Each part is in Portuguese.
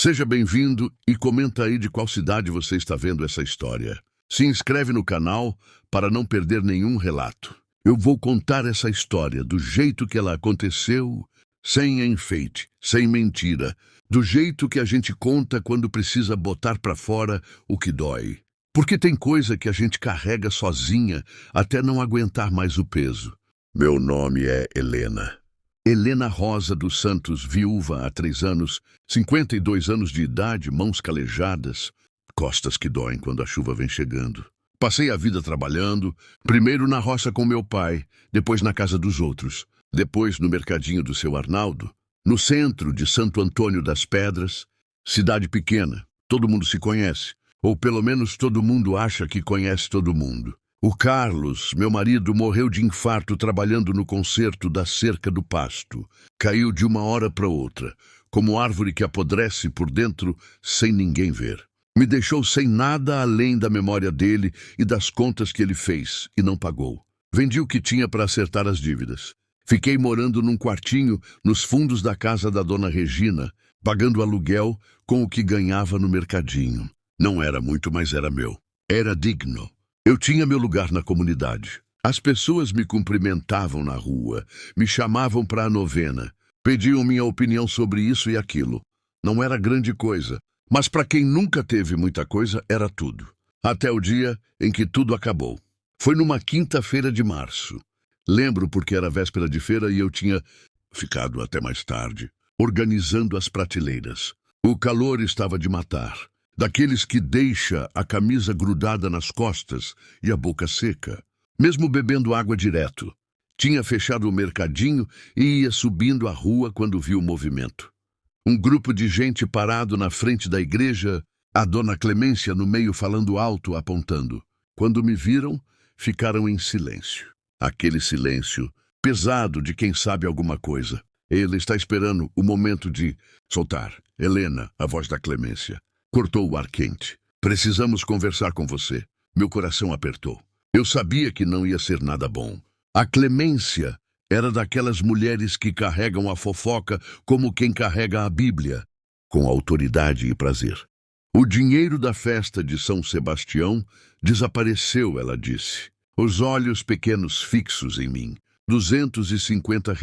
Seja bem-vindo e comenta aí de qual cidade você está vendo essa história. Se inscreve no canal para não perder nenhum relato. Eu vou contar essa história do jeito que ela aconteceu, sem enfeite, sem mentira, do jeito que a gente conta quando precisa botar para fora o que dói. Porque tem coisa que a gente carrega sozinha até não aguentar mais o peso. Meu nome é Helena. Helena Rosa dos Santos, viúva há 3 anos, 52 anos de idade, mãos calejadas, costas que doem quando a chuva vem chegando. Passei a vida trabalhando, primeiro na roça com meu pai, depois na casa dos outros, depois no mercadinho do seu Arnaldo, no centro de Santo Antônio das Pedras, cidade pequena, todo mundo se conhece, ou pelo menos todo mundo acha que conhece todo mundo. O Carlos, meu marido, morreu de infarto trabalhando no conserto da cerca do pasto. Caiu de uma hora para outra, como árvore que apodrece por dentro sem ninguém ver. Me deixou sem nada além da memória dele e das contas que ele fez e não pagou. Vendi o que tinha para acertar as dívidas. Fiquei morando num quartinho nos fundos da casa da dona Regina, pagando aluguel com o que ganhava no mercadinho. Não era muito, mas era meu. Era digno. Eu tinha meu lugar na comunidade. As pessoas me cumprimentavam na rua, me chamavam para a novena, pediam minha opinião sobre isso e aquilo. Não era grande coisa, mas para quem nunca teve muita coisa, era tudo. Até o dia em que tudo acabou. Foi numa quinta-feira de março. Lembro porque era véspera de feira e eu tinha ficado até mais tarde, organizando as prateleiras. O calor estava de matar. Daqueles que deixa a camisa grudada nas costas e a boca seca, mesmo bebendo água direto. Tinha fechado o mercadinho e ia subindo a rua quando vi o movimento. Um grupo de gente parado na frente da igreja, a dona Clemência no meio falando alto, apontando. Quando me viram, ficaram em silêncio. Aquele silêncio pesado de quem sabe alguma coisa. Ele está esperando o momento de soltar. Helena, a voz da Clemência. Cortou o ar quente. Precisamos conversar com você. Meu coração apertou. Eu sabia que não ia ser nada bom. A Clemência era daquelas mulheres que carregam a fofoca como quem carrega a Bíblia, com autoridade e prazer. O dinheiro da festa de São Sebastião desapareceu, ela disse. Os olhos pequenos fixos em mim. R$ 250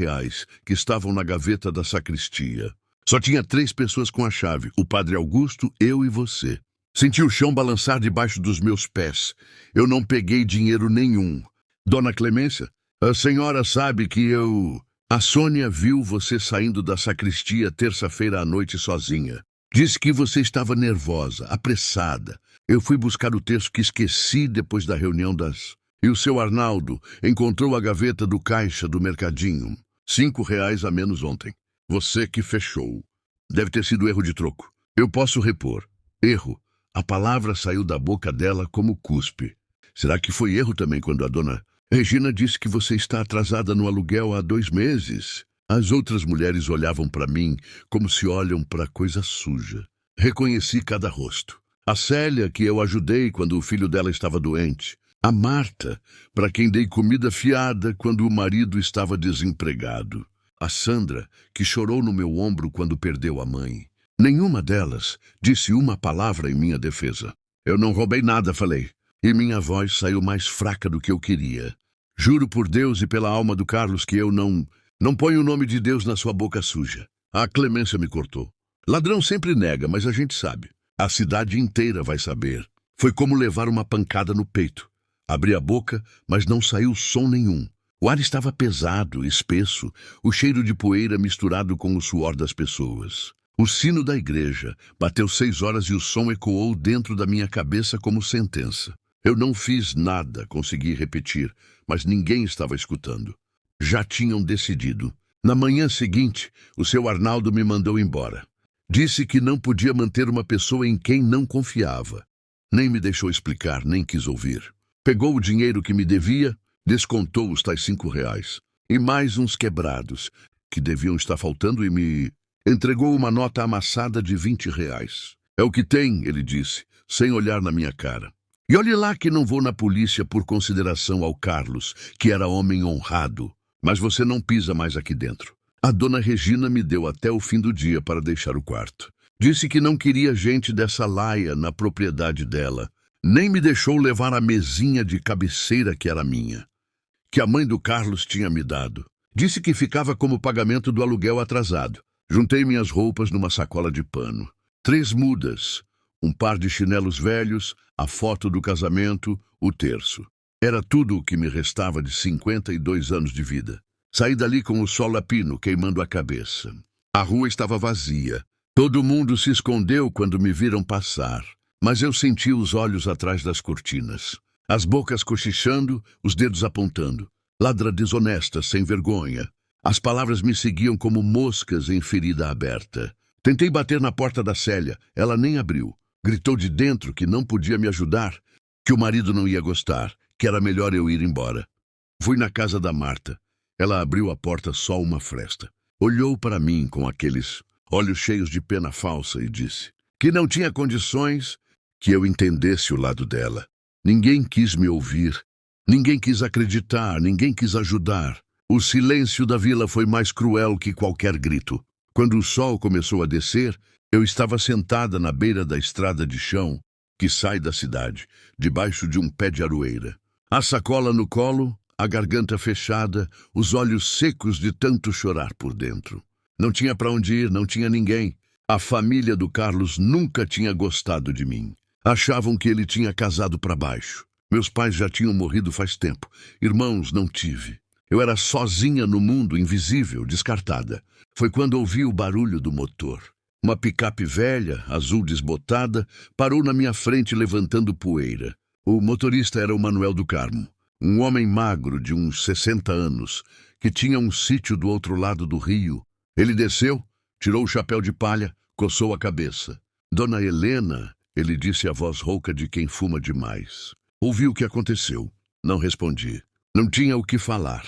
que estavam na gaveta da sacristia. Só tinha 3 pessoas com a chave, o padre Augusto, eu e você. Senti o chão balançar debaixo dos meus pés. Eu não peguei dinheiro nenhum. Dona Clemência, a senhora sabe que eu... A Sônia viu você saindo da sacristia terça-feira à noite sozinha. Disse que você estava nervosa, apressada. Eu fui buscar o texto que esqueci depois da reunião das... E o seu Arnaldo encontrou a gaveta do caixa do mercadinho. R$ 5 a menos ontem. Você que fechou. Deve ter sido erro de troco. Eu posso repor. Erro. A palavra saiu da boca dela como cuspe. Será que foi erro também quando a dona Regina disse que você está atrasada no aluguel há 2 meses? As outras mulheres olhavam para mim como se olham para coisa suja. Reconheci cada rosto. A Célia, que eu ajudei quando o filho dela estava doente. A Marta, para quem dei comida fiada quando o marido estava desempregado. A Sandra, que chorou no meu ombro quando perdeu a mãe. Nenhuma delas disse uma palavra em minha defesa. Eu não roubei nada, falei. E minha voz saiu mais fraca do que eu queria. Juro por Deus e pela alma do Carlos que eu não ponho o nome de Deus na sua boca suja. A Clemência me cortou. Ladrão sempre nega, mas a gente sabe. A cidade inteira vai saber. Foi como levar uma pancada no peito. Abri a boca, mas não saiu som nenhum. O ar estava pesado, espesso, o cheiro de poeira misturado com o suor das pessoas. O sino da igreja bateu 6 horas e o som ecoou dentro da minha cabeça como sentença. Eu não fiz nada, consegui repetir, mas ninguém estava escutando. Já tinham decidido. Na manhã seguinte, o seu Arnaldo me mandou embora. Disse que não podia manter uma pessoa em quem não confiava. Nem me deixou explicar, nem quis ouvir. Pegou o dinheiro que me devia, descontou os tais R$ 5 e mais uns quebrados, que deviam estar faltando e me entregou uma nota amassada de R$ 20. É o que tem, ele disse, sem olhar na minha cara. E olhe lá que não vou na polícia por consideração ao Carlos, que era homem honrado, mas você não pisa mais aqui dentro. A dona Regina me deu até o fim do dia para deixar o quarto. Disse que não queria gente dessa laia na propriedade dela. Nem me deixou levar a mesinha de cabeceira que era minha, que a mãe do Carlos tinha me dado. Disse que ficava como pagamento do aluguel atrasado. Juntei minhas roupas numa sacola de pano. 3 mudas, um par de chinelos velhos, a foto do casamento, o terço. Era tudo o que me restava de 52 anos de vida. Saí dali com o sol a pino queimando a cabeça. A rua estava vazia. Todo mundo se escondeu quando me viram passar. Mas eu senti os olhos atrás das cortinas. As bocas cochichando, os dedos apontando. Ladra desonesta, sem vergonha. As palavras me seguiam como moscas em ferida aberta. Tentei bater na porta da Célia. Ela nem abriu. Gritou de dentro que não podia me ajudar, que o marido não ia gostar, que era melhor eu ir embora. Fui na casa da Marta. Ela abriu a porta só uma fresta. Olhou para mim com aqueles olhos cheios de pena falsa e disse que não tinha condições que eu entendesse o lado dela. Ninguém quis me ouvir. Ninguém quis acreditar. Ninguém quis ajudar. O silêncio da vila foi mais cruel que qualquer grito. Quando o sol começou a descer, eu estava sentada na beira da estrada de chão que sai da cidade, debaixo de um pé de aroeira. A sacola no colo, a garganta fechada, os olhos secos de tanto chorar por dentro. Não tinha para onde ir, não tinha ninguém. A família do Carlos nunca tinha gostado de mim. Achavam que ele tinha casado para baixo. Meus pais já tinham morrido faz tempo. Irmãos não tive. Eu era sozinha no mundo, invisível, descartada. Foi quando ouvi o barulho do motor. Uma picape velha, azul desbotada, parou na minha frente levantando poeira. O motorista era o Manuel do Carmo, um homem magro de uns 60 anos, que tinha um sítio do outro lado do rio. Ele desceu, tirou o chapéu de palha, coçou a cabeça. Dona Helena, ele disse a voz rouca de quem fuma demais. Ouvi o que aconteceu. Não respondi. Não tinha o que falar.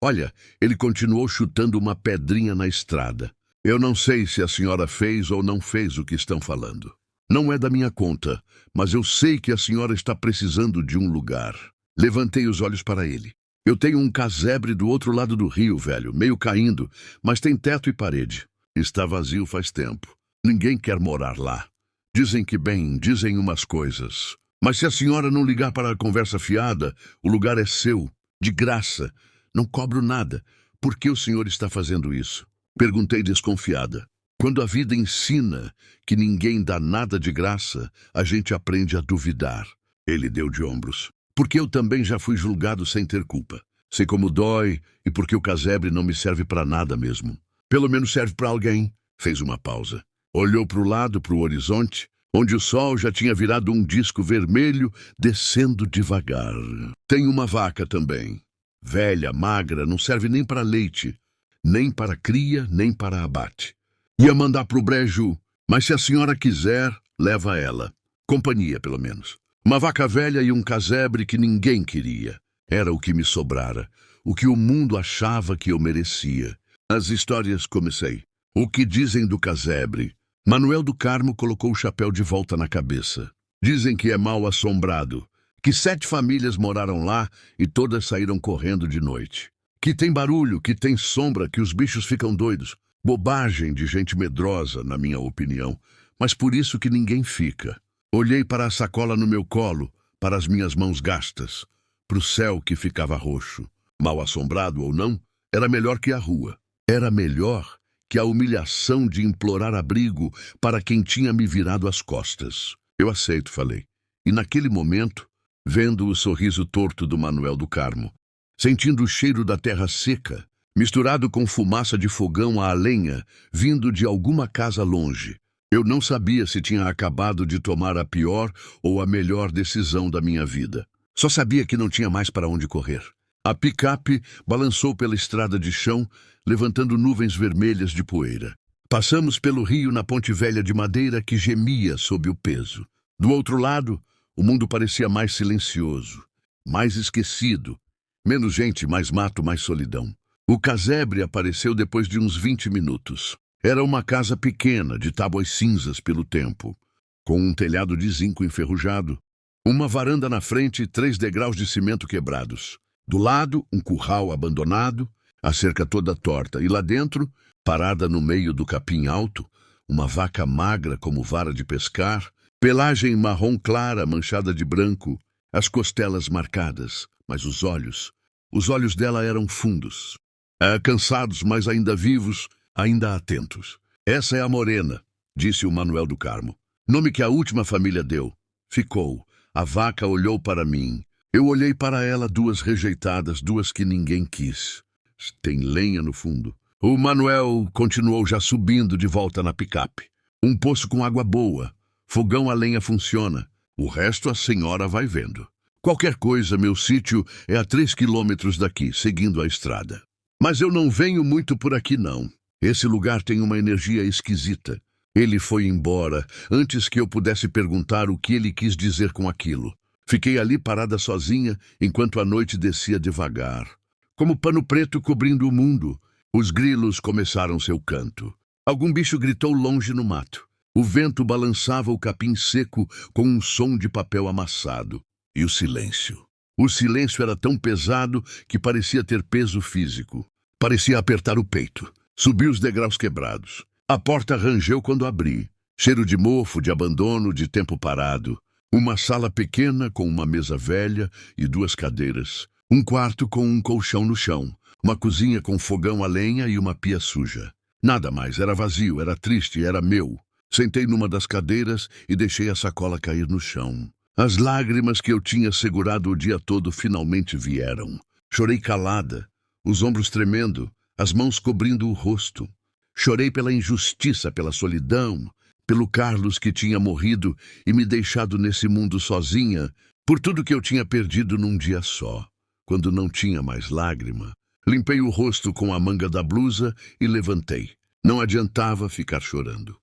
Olha, ele continuou chutando uma pedrinha na estrada. Eu não sei se a senhora fez ou não fez o que estão falando. Não é da minha conta, mas eu sei que a senhora está precisando de um lugar. Levantei os olhos para ele. Eu tenho um casebre do outro lado do rio, velho, meio caindo, mas tem teto e parede. Está vazio faz tempo. Ninguém quer morar lá. Dizem que bem, dizem umas coisas. Mas se a senhora não ligar para a conversa fiada, o lugar é seu, de graça. Não cobro nada. Por que o senhor está fazendo isso? Perguntei desconfiada. Quando a vida ensina que ninguém dá nada de graça, a gente aprende a duvidar. Ele deu de ombros. Porque eu também já fui julgado sem ter culpa. Sei como dói e porque o casebre não me serve para nada mesmo. Pelo menos serve para alguém. Fez uma pausa. Olhou para o lado, para o horizonte, onde o sol já tinha virado um disco vermelho, descendo devagar. Tem uma vaca também. Velha, magra, não serve nem para leite. Nem para cria, nem para abate. Ia mandar pro brejo, mas se a senhora quiser, leva ela. Companhia, pelo menos. Uma vaca velha e um casebre que ninguém queria. Era o que me sobrara, o que o mundo achava que eu merecia. As histórias comecei. O que dizem do casebre? Manuel do Carmo colocou o chapéu de volta na cabeça. Dizem que é mal assombrado, que 7 famílias moraram lá e todas saíram correndo de noite. Que tem barulho, que tem sombra, que os bichos ficam doidos. Bobagem de gente medrosa, na minha opinião, mas por isso que ninguém fica. Olhei para a sacola no meu colo, para as minhas mãos gastas, para o céu que ficava roxo. Mal assombrado ou não, era melhor que a rua. Era melhor que a humilhação de implorar abrigo para quem tinha me virado as costas. Eu aceito, falei. E naquele momento, vendo o sorriso torto do Manuel do Carmo, sentindo o cheiro da terra seca, misturado com fumaça de fogão a lenha, vindo de alguma casa longe. Eu não sabia se tinha acabado de tomar a pior ou a melhor decisão da minha vida. Só sabia que não tinha mais para onde correr. A picape balançou pela estrada de chão, levantando nuvens vermelhas de poeira. Passamos pelo rio na ponte velha de madeira que gemia sob o peso. Do outro lado, o mundo parecia mais silencioso, mais esquecido. Menos gente, mais mato, mais solidão. O casebre apareceu depois de uns 20 minutos. Era uma casa pequena, de tábuas cinzas pelo tempo, com um telhado de zinco enferrujado, uma varanda na frente e 3 degraus de cimento quebrados. Do lado, um curral abandonado, a cerca toda torta, e lá dentro, parada no meio do capim alto, uma vaca magra como vara de pescar, pelagem marrom clara manchada de branco, as costelas marcadas, mas os olhos dela eram fundos. Cansados, mas ainda vivos, ainda atentos. Essa é a Morena, disse o Manuel do Carmo. Nome que a última família deu. Ficou. A vaca olhou para mim. Eu olhei para ela, duas rejeitadas, duas que ninguém quis. Tem lenha no fundo. O Manuel continuou já subindo de volta na picape. Um poço com água boa. Fogão a lenha funciona. O resto a senhora vai vendo. Qualquer coisa, meu sítio é a 3 quilômetros daqui, seguindo a estrada. Mas eu não venho muito por aqui, não. Esse lugar tem uma energia esquisita. Ele foi embora antes que eu pudesse perguntar o que ele quis dizer com aquilo. Fiquei ali parada sozinha enquanto a noite descia devagar. Como pano preto cobrindo o mundo, os grilos começaram seu canto. Algum bicho gritou longe no mato. O vento balançava o capim seco com um som de papel amassado. E o silêncio. O silêncio era tão pesado que parecia ter peso físico. Parecia apertar o peito. Subi os degraus quebrados. A porta rangeu quando abri. Cheiro de mofo, de abandono, de tempo parado. Uma sala pequena com uma mesa velha e 2 cadeiras. Um quarto com um colchão no chão. Uma cozinha com fogão a lenha e uma pia suja. Nada mais, era vazio, era triste, era meu. Sentei numa das cadeiras e deixei a sacola cair no chão. As lágrimas que eu tinha segurado o dia todo finalmente vieram. Chorei calada, os ombros tremendo, as mãos cobrindo o rosto. Chorei pela injustiça, pela solidão, pelo Carlos que tinha morrido e me deixado nesse mundo sozinha, por tudo que eu tinha perdido num dia só. Quando não tinha mais lágrima, limpei o rosto com a manga da blusa e levantei. Não adiantava ficar chorando.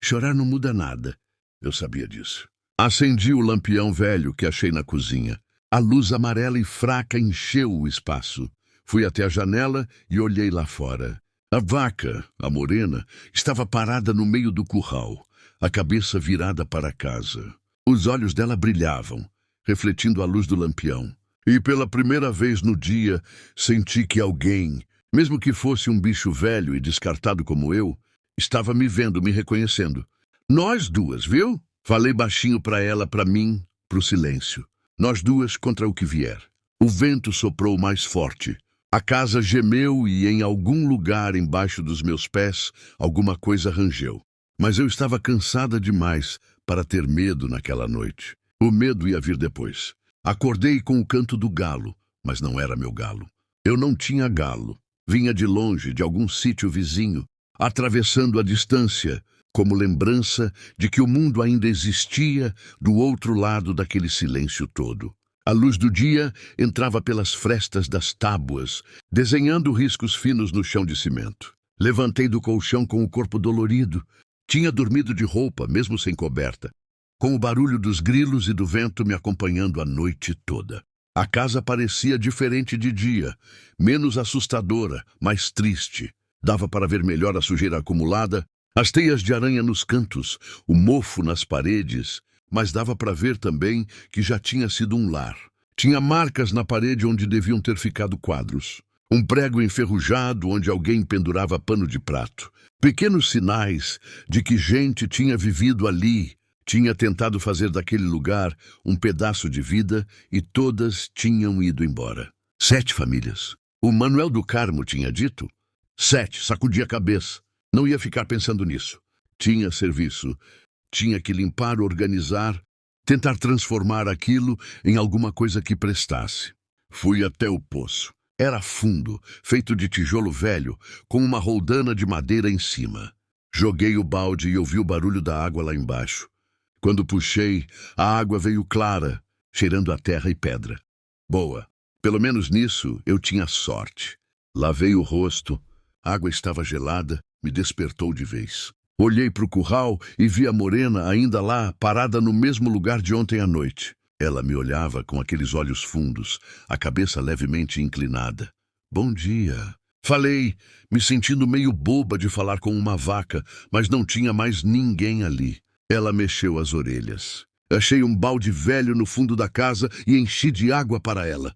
Chorar não muda nada. Eu sabia disso. Acendi o lampião velho que achei na cozinha. A luz amarela e fraca encheu o espaço. Fui até a janela e olhei lá fora. A vaca, a Morena, estava parada no meio do curral, a cabeça virada para casa. Os olhos dela brilhavam, refletindo a luz do lampião. E pela primeira vez no dia, senti que alguém, mesmo que fosse um bicho velho e descartado como eu, estava me vendo, me reconhecendo. Nós duas, viu? Falei baixinho para ela, para mim, pro silêncio. Nós duas contra o que vier. O vento soprou mais forte. A casa gemeu e em algum lugar embaixo dos meus pés, alguma coisa rangeu. Mas eu estava cansada demais para ter medo naquela noite. O medo ia vir depois. Acordei com o canto do galo, mas não era meu galo. Eu não tinha galo. Vinha de longe, de algum sítio vizinho, atravessando a distância, como lembrança de que o mundo ainda existia do outro lado daquele silêncio todo. A luz do dia entrava pelas frestas das tábuas, desenhando riscos finos no chão de cimento. Levantei do colchão com o corpo dolorido. Tinha dormido de roupa, mesmo sem coberta, com o barulho dos grilos e do vento me acompanhando a noite toda. A casa parecia diferente de dia, menos assustadora, mais triste. Dava para ver melhor a sujeira acumulada, as teias de aranha nos cantos, o mofo nas paredes, mas dava para ver também que já tinha sido um lar. Tinha marcas na parede onde deviam ter ficado quadros. Um prego enferrujado onde alguém pendurava pano de prato. Pequenos sinais de que gente tinha vivido ali, tinha tentado fazer daquele lugar um pedaço de vida e todas tinham ido embora. 7 famílias. O Manuel do Carmo tinha dito. 7, sacudi a cabeça. Não ia ficar pensando nisso. Tinha serviço. Tinha que limpar, organizar, tentar transformar aquilo em alguma coisa que prestasse. Fui até o poço. Era fundo, feito de tijolo velho, com uma roldana de madeira em cima. Joguei o balde e ouvi o barulho da água lá embaixo. Quando puxei, a água veio clara, cheirando a terra e pedra. Boa. Pelo menos nisso eu tinha sorte. Lavei o rosto. A água estava gelada, me despertou de vez. Olhei para o curral e vi a Morena ainda lá, parada no mesmo lugar de ontem à noite. Ela me olhava com aqueles olhos fundos, a cabeça levemente inclinada. Bom dia. Falei, me sentindo meio boba de falar com uma vaca, mas não tinha mais ninguém ali. Ela mexeu as orelhas. Achei um balde velho no fundo da casa e enchi de água para ela.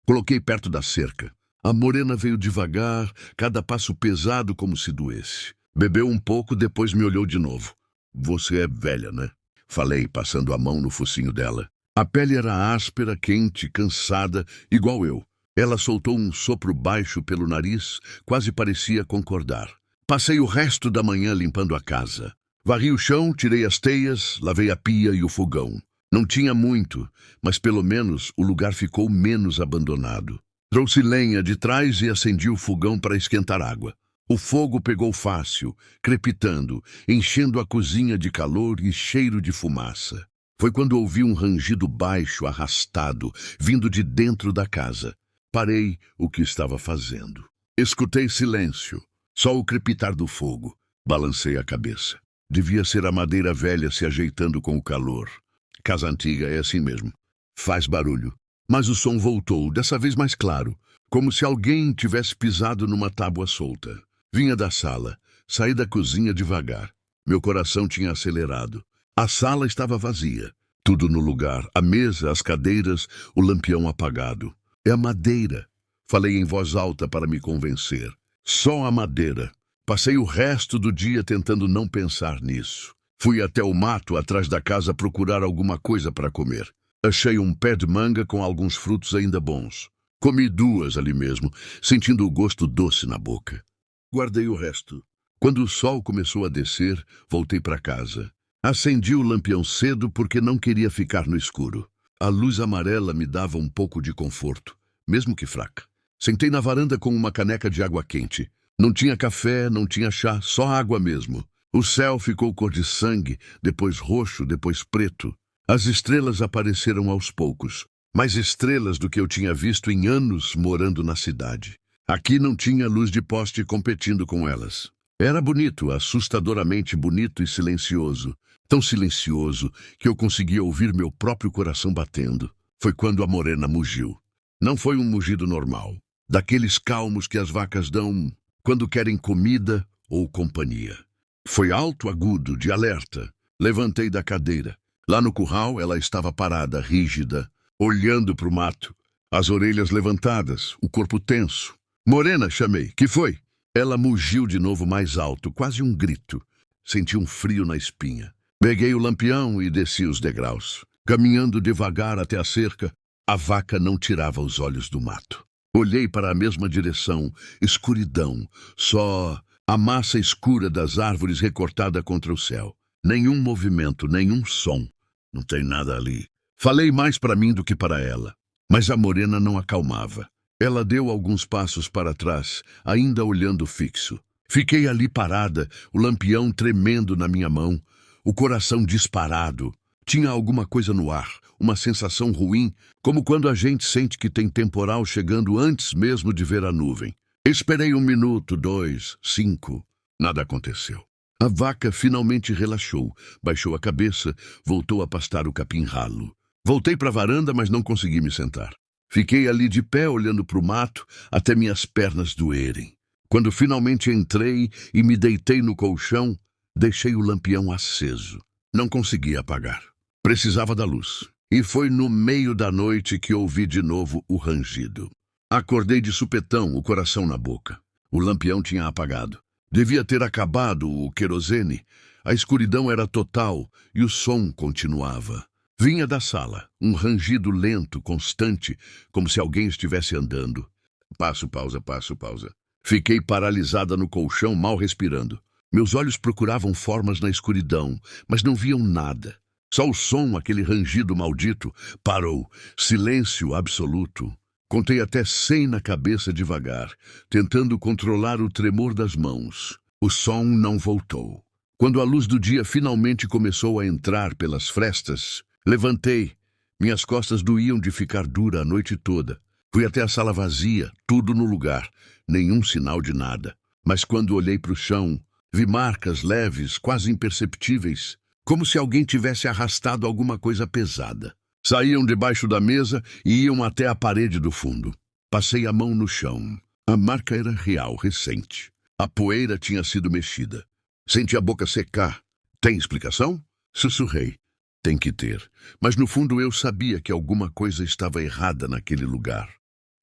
Coloquei perto da cerca. A Morena veio devagar, cada passo pesado como se doesse. Bebeu um pouco, depois me olhou de novo. Você é velha, né? Falei, passando a mão no focinho dela. A pele era áspera, quente, cansada, igual eu. Ela soltou um sopro baixo pelo nariz, quase parecia concordar. Passei o resto da manhã limpando a casa. Varri o chão, tirei as teias, lavei a pia e o fogão. Não tinha muito, mas pelo menos o lugar ficou menos abandonado. Trouxe lenha de trás e acendi o fogão para esquentar água. O fogo pegou fácil, crepitando, enchendo a cozinha de calor e cheiro de fumaça. Foi quando ouvi um rangido baixo, arrastado, vindo de dentro da casa. Parei o que estava fazendo. Escutei silêncio, só o crepitar do fogo. Balancei a cabeça. Devia ser a madeira velha se ajeitando com o calor. Casa antiga é assim mesmo. Faz barulho. Mas o som voltou, dessa vez mais claro, como se alguém tivesse pisado numa tábua solta. Vinha da sala. Saí da cozinha devagar. Meu coração tinha acelerado. A sala estava vazia. Tudo no lugar. A mesa, as cadeiras, o lampião apagado. É a madeira. Falei em voz alta para me convencer. Só a madeira. Passei o resto do dia tentando não pensar nisso. Fui até o mato atrás da casa procurar alguma coisa para comer. Achei um pé de manga com alguns frutos ainda bons. Comi 2 ali mesmo, sentindo o gosto doce na boca. Guardei o resto. Quando o sol começou a descer, voltei para casa. Acendi o lampião cedo porque não queria ficar no escuro. A luz amarela me dava um pouco de conforto, mesmo que fraca. Sentei na varanda com uma caneca de água quente. Não tinha café, não tinha chá, só água mesmo. O céu ficou cor de sangue, depois roxo, depois preto. As estrelas apareceram aos poucos, mais estrelas do que eu tinha visto em anos morando na cidade. Aqui não tinha luz de poste competindo com elas. Era bonito, assustadoramente bonito e silencioso. Tão silencioso que eu conseguia ouvir meu próprio coração batendo. Foi quando a morena mugiu. Não foi um mugido normal, daqueles calmos que as vacas dão quando querem comida ou companhia. Foi alto, agudo, de alerta. Levantei da cadeira. Lá no curral, ela estava parada, rígida, olhando para o mato, as orelhas levantadas, o corpo tenso. Morena, chamei. Que foi? Ela mugiu de novo mais alto, quase um grito. Senti um frio na espinha. Peguei o lampião e desci os degraus. Caminhando devagar até a cerca, a vaca não tirava os olhos do mato. Olhei para a mesma direção, escuridão, só a massa escura das árvores recortada contra o céu. Nenhum movimento, nenhum som. Não tem nada ali. Falei mais para mim do que para ela. Mas a morena não acalmava. Ela deu alguns passos para trás, ainda olhando fixo. Fiquei ali parada, o lampião tremendo na minha mão, o coração disparado. Tinha alguma coisa no ar, uma sensação ruim, como quando a gente sente que tem temporal chegando antes mesmo de ver a nuvem. Esperei 1 minuto, 2, 5. Nada aconteceu. A vaca finalmente relaxou, baixou a cabeça, voltou a pastar o capim ralo. Voltei para a varanda, mas não consegui me sentar. Fiquei ali de pé olhando para o mato até minhas pernas doerem. Quando finalmente entrei e me deitei no colchão, deixei o lampião aceso. Não conseguia apagar. Precisava da luz. E foi no meio da noite que ouvi de novo o rangido. Acordei de supetão, o coração na boca. O lampião tinha apagado. Devia ter acabado o querosene. A escuridão era total e o som continuava. Vinha da sala, um rangido lento, constante, como se alguém estivesse andando. Passo, pausa, passo, pausa. Fiquei paralisada no colchão, mal respirando. Meus olhos procuravam formas na escuridão, mas não viam nada. Só o som, aquele rangido maldito, parou. Silêncio absoluto. Contei até 100 na cabeça devagar, tentando controlar o tremor das mãos. O som não voltou. Quando a luz do dia finalmente começou a entrar pelas frestas, levantei. Minhas costas doíam de ficar dura a noite toda. Fui até a sala vazia, tudo no lugar, nenhum sinal de nada. Mas quando olhei para o chão, vi marcas leves, quase imperceptíveis, como se alguém tivesse arrastado alguma coisa pesada. Saíam debaixo da mesa e iam até a parede do fundo. Passei a mão no chão. A marca era real, recente. A poeira tinha sido mexida. Senti a boca secar. Tem explicação? Sussurrei. Tem que ter. Mas no fundo eu sabia que alguma coisa estava errada naquele lugar.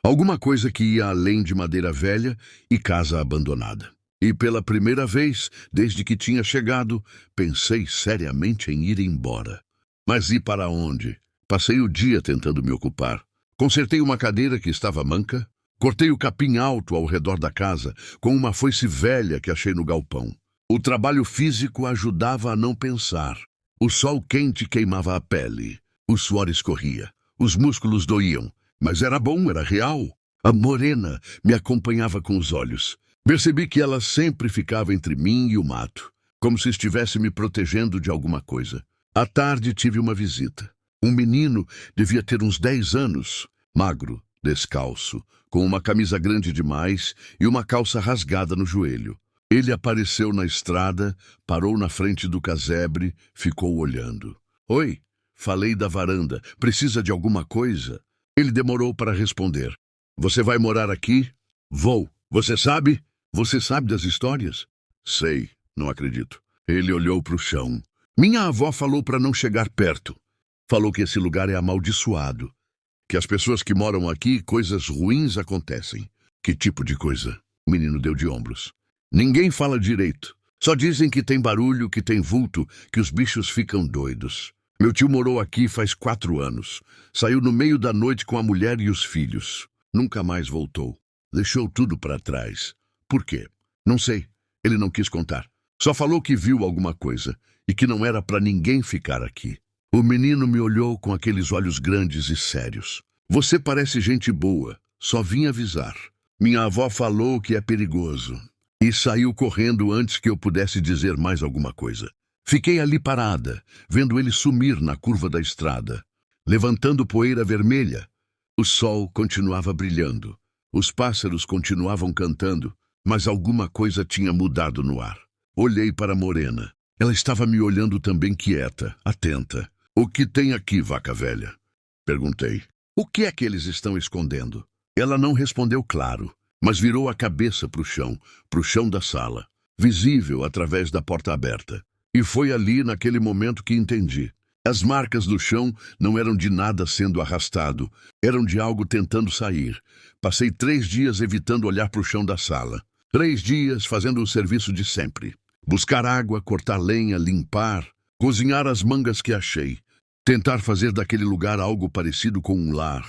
Alguma coisa que ia além de madeira velha e casa abandonada. E pela primeira vez, desde que tinha chegado, pensei seriamente em ir embora. Mas ir para onde? Passei o dia tentando me ocupar. Consertei uma cadeira que estava manca, cortei o capim alto ao redor da casa com uma foice velha que achei no galpão. O trabalho físico ajudava a não pensar. O sol quente queimava a pele. O suor escorria. Os músculos doíam. Mas era bom, era real. A morena me acompanhava com os olhos. Percebi que ela sempre ficava entre mim e o mato, como se estivesse me protegendo de alguma coisa. À tarde tive uma visita. Um menino devia ter uns 10 anos, magro, descalço, com uma camisa grande demais e uma calça rasgada no joelho. Ele apareceu na estrada, parou na frente do casebre, ficou olhando. Oi, falei da varanda. Precisa de alguma coisa? Ele demorou para responder. Você vai morar aqui? Vou. Você sabe? Você sabe das histórias? Sei, não acredito. Ele olhou para o chão. Minha avó falou para não chegar perto. Falou que esse lugar é amaldiçoado. Que as pessoas que moram aqui, coisas ruins acontecem. Que tipo de coisa? O menino deu de ombros. Ninguém fala direito. Só dizem que tem barulho, que tem vulto, que os bichos ficam doidos. Meu tio morou aqui faz 4 anos. Saiu no meio da noite com a mulher e os filhos. Nunca mais voltou. Deixou tudo para trás. Por quê? Não sei. Ele não quis contar. Só falou que viu alguma coisa e que não era para ninguém ficar aqui. O menino me olhou com aqueles olhos grandes e sérios. Você parece gente boa. Só vim avisar. Minha avó falou que é perigoso. E saiu correndo antes que eu pudesse dizer mais alguma coisa. Fiquei ali parada, vendo ele sumir na curva da estrada, levantando poeira vermelha. O sol continuava brilhando. Os pássaros continuavam cantando, mas alguma coisa tinha mudado no ar. Olhei para a morena. Ela estava me olhando também quieta, atenta. O que tem aqui, vaca velha? Perguntei. O que é que eles estão escondendo? Ela não respondeu claro, mas virou a cabeça para o chão da sala, visível através da porta aberta. E foi ali, naquele momento, que entendi. As marcas do chão não eram de nada sendo arrastado, eram de algo tentando sair. Passei 3 dias evitando olhar para o chão da sala. 3 dias fazendo o serviço de sempre. Buscar água, cortar lenha, limpar, cozinhar as mangas que achei. Tentar fazer daquele lugar algo parecido com um lar.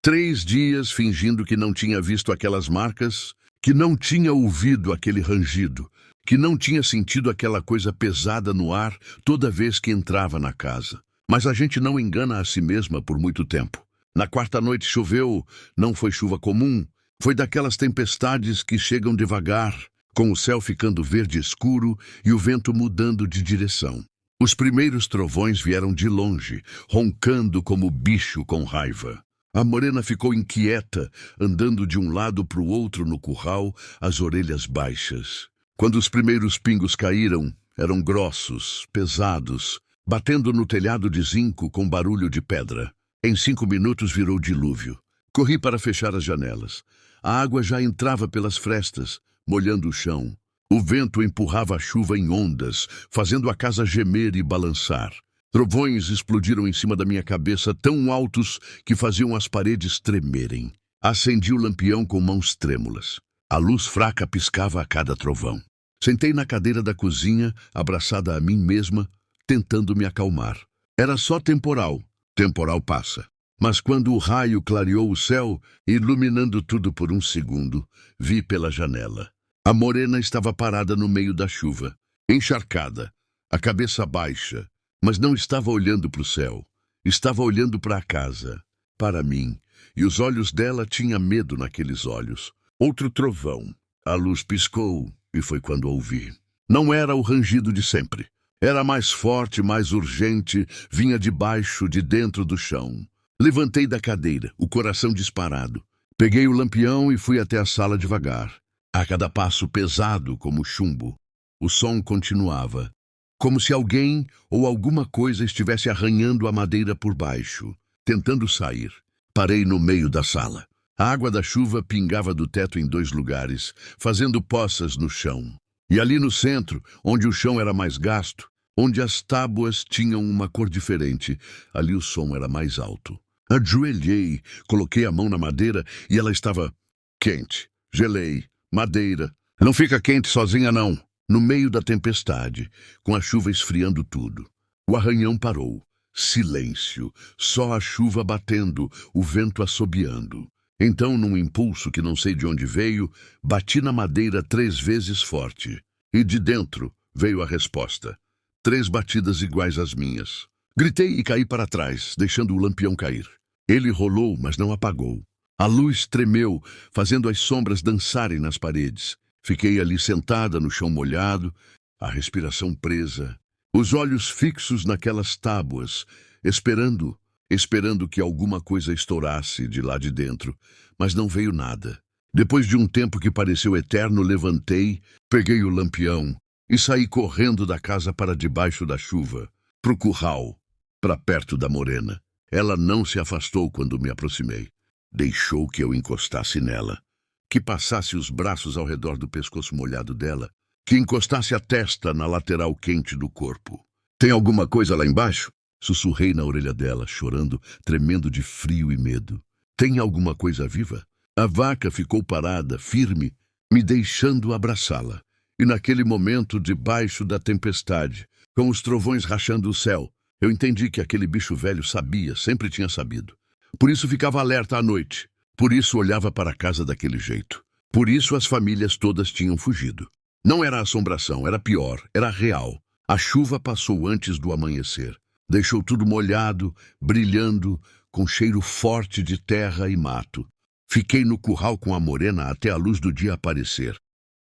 3 dias fingindo que não tinha visto aquelas marcas, que não tinha ouvido aquele rangido, que não tinha sentido aquela coisa pesada no ar toda vez que entrava na casa. Mas a gente não engana a si mesma por muito tempo. Na 4ª noite choveu, não foi chuva comum, foi daquelas tempestades que chegam devagar, com o céu ficando verde escuro e o vento mudando de direção. Os primeiros trovões vieram de longe, roncando como bicho com raiva. A morena ficou inquieta, andando de um lado para o outro no curral, as orelhas baixas. Quando os primeiros pingos caíram, eram grossos, pesados, batendo no telhado de zinco com barulho de pedra. Em 5 minutos virou dilúvio. Corri para fechar as janelas. A água já entrava pelas frestas, molhando o chão. O vento empurrava a chuva em ondas, fazendo a casa gemer e balançar. Trovões explodiram em cima da minha cabeça tão altos que faziam as paredes tremerem. Acendi o lampião com mãos trêmulas. A luz fraca piscava a cada trovão. Sentei na cadeira da cozinha, abraçada a mim mesma, tentando me acalmar. Era só temporal. Temporal passa. Mas quando o raio clareou o céu, iluminando tudo por um segundo, vi pela janela. A morena estava parada no meio da chuva, encharcada, a cabeça baixa, mas não estava olhando para o céu. Estava olhando para a casa, para mim, e os olhos dela tinham medo naqueles olhos. Outro trovão. A luz piscou, e foi quando ouvi. Não era o rangido de sempre. Era mais forte, mais urgente, vinha de baixo, de dentro do chão. Levantei da cadeira, o coração disparado. Peguei o lampião e fui até a sala devagar. A cada passo pesado como chumbo. O som continuava, como se alguém ou alguma coisa estivesse arranhando a madeira por baixo, tentando sair. Parei no meio da sala. A água da chuva pingava do teto em 2 lugares, fazendo poças no chão. E ali no centro, onde o chão era mais gasto, onde as tábuas tinham uma cor diferente, ali o som era mais alto. Ajoelhei, coloquei a mão na madeira e ela estava quente. Gelei. Madeira, Não fica quente sozinha, não. No meio da tempestade, com a chuva esfriando tudo. O arranhão parou. Silêncio. Só a chuva batendo, o vento assobiando. Então, num impulso que não sei de onde veio, bati na madeira 3 vezes forte. E de dentro veio a resposta. 3 batidas iguais às minhas. Gritei e caí para trás, deixando o lampião cair. Ele rolou, mas não apagou. A luz tremeu, fazendo as sombras dançarem nas paredes. Fiquei ali sentada no chão molhado, a respiração presa, os olhos fixos naquelas tábuas, esperando que alguma coisa estourasse de lá de dentro, mas não veio nada. Depois de um tempo que pareceu eterno, levantei, peguei o lampião e saí correndo da casa para debaixo da chuva, pro curral, para perto da morena. Ela não se afastou quando me aproximei. Deixou que eu encostasse nela, que passasse os braços ao redor do pescoço molhado dela, que encostasse a testa na lateral quente do corpo. Tem alguma coisa lá embaixo? Sussurrei na orelha dela, chorando, tremendo de frio e medo. Tem alguma coisa viva? A vaca ficou parada, firme, me deixando abraçá-la. E naquele momento, debaixo da tempestade, com os trovões rachando o céu, eu entendi que aquele bicho velho sabia, sempre tinha sabido. Por isso ficava alerta à noite. Por isso olhava para a casa daquele jeito. Por isso as famílias todas tinham fugido. Não era assombração, era pior, era real. A chuva passou antes do amanhecer. Deixou tudo molhado, brilhando, com cheiro forte de terra e mato. Fiquei no curral com a morena até a luz do dia aparecer.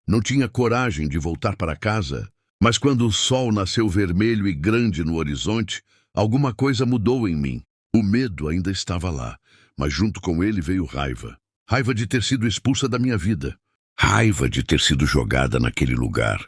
Não tinha coragem de voltar para casa, mas quando o sol nasceu vermelho e grande no horizonte, alguma coisa mudou em mim. O medo ainda estava lá, mas junto com ele veio raiva. Raiva de ter sido expulsa da minha vida. Raiva de ter sido jogada naquele lugar.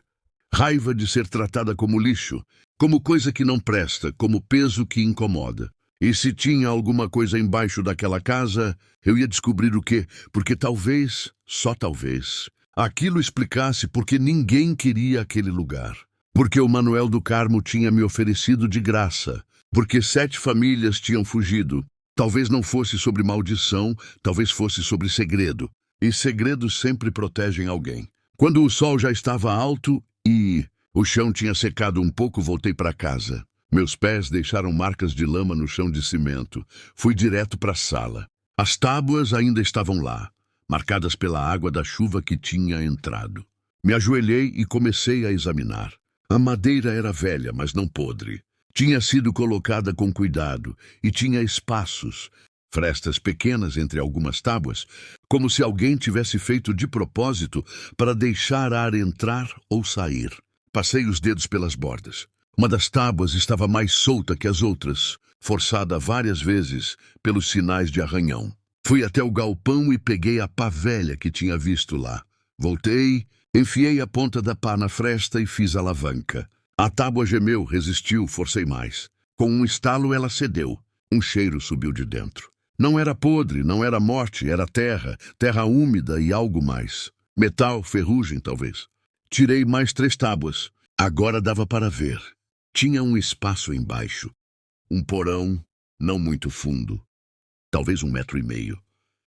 Raiva de ser tratada como lixo, como coisa que não presta, como peso que incomoda. E se tinha alguma coisa embaixo daquela casa, eu ia descobrir o quê? Porque talvez, só talvez, aquilo explicasse porque ninguém queria aquele lugar. Porque o Manuel do Carmo tinha me oferecido de graça. Porque 7 famílias tinham fugido. Talvez não fosse sobre maldição, talvez fosse sobre segredo. E segredos sempre protegem alguém. Quando o sol já estava alto e o chão tinha secado um pouco, voltei para casa. Meus pés deixaram marcas de lama no chão de cimento. Fui direto para a sala. As tábuas ainda estavam lá, marcadas pela água da chuva que tinha entrado. Me ajoelhei e comecei a examinar. A madeira era velha, mas não podre. Tinha sido colocada com cuidado e tinha espaços, frestas pequenas entre algumas tábuas, como se alguém tivesse feito de propósito para deixar ar entrar ou sair. Passei os dedos pelas bordas. Uma das tábuas estava mais solta que as outras, forçada várias vezes pelos sinais de arranhão. Fui até o galpão e peguei a pá velha que tinha visto lá. Voltei, enfiei a ponta da pá na fresta e fiz a alavanca. A tábua gemeu, resistiu, forcei mais. Com um estalo ela cedeu. Um cheiro subiu de dentro. Não era podre, não era morte, era terra, terra úmida e algo mais. Metal, ferrugem, talvez. Tirei mais 3 tábuas. Agora dava para ver. Tinha um espaço embaixo. Um porão, não muito fundo. Talvez 1,5 metros.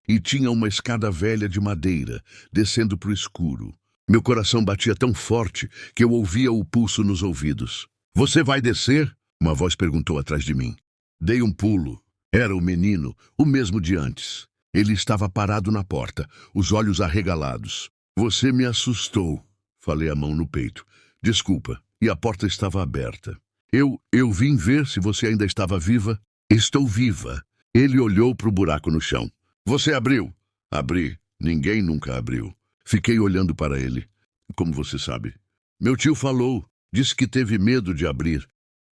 E tinha uma escada velha de madeira, descendo para o escuro. Meu coração batia tão forte que eu ouvia o pulso nos ouvidos. "Você vai descer?" uma voz perguntou atrás de mim. Dei um pulo. Era o menino, o mesmo de antes. Ele estava parado na porta, os olhos arregalados. "Você me assustou", falei a mão no peito. "Desculpa." E a porta estava aberta. Eu vim ver se você ainda estava viva." "Estou viva." Ele olhou para o buraco no chão. "Você abriu?" "Abri. Ninguém nunca abriu." Fiquei olhando para ele. "Como você sabe?" "Meu tio falou. Disse que teve medo de abrir.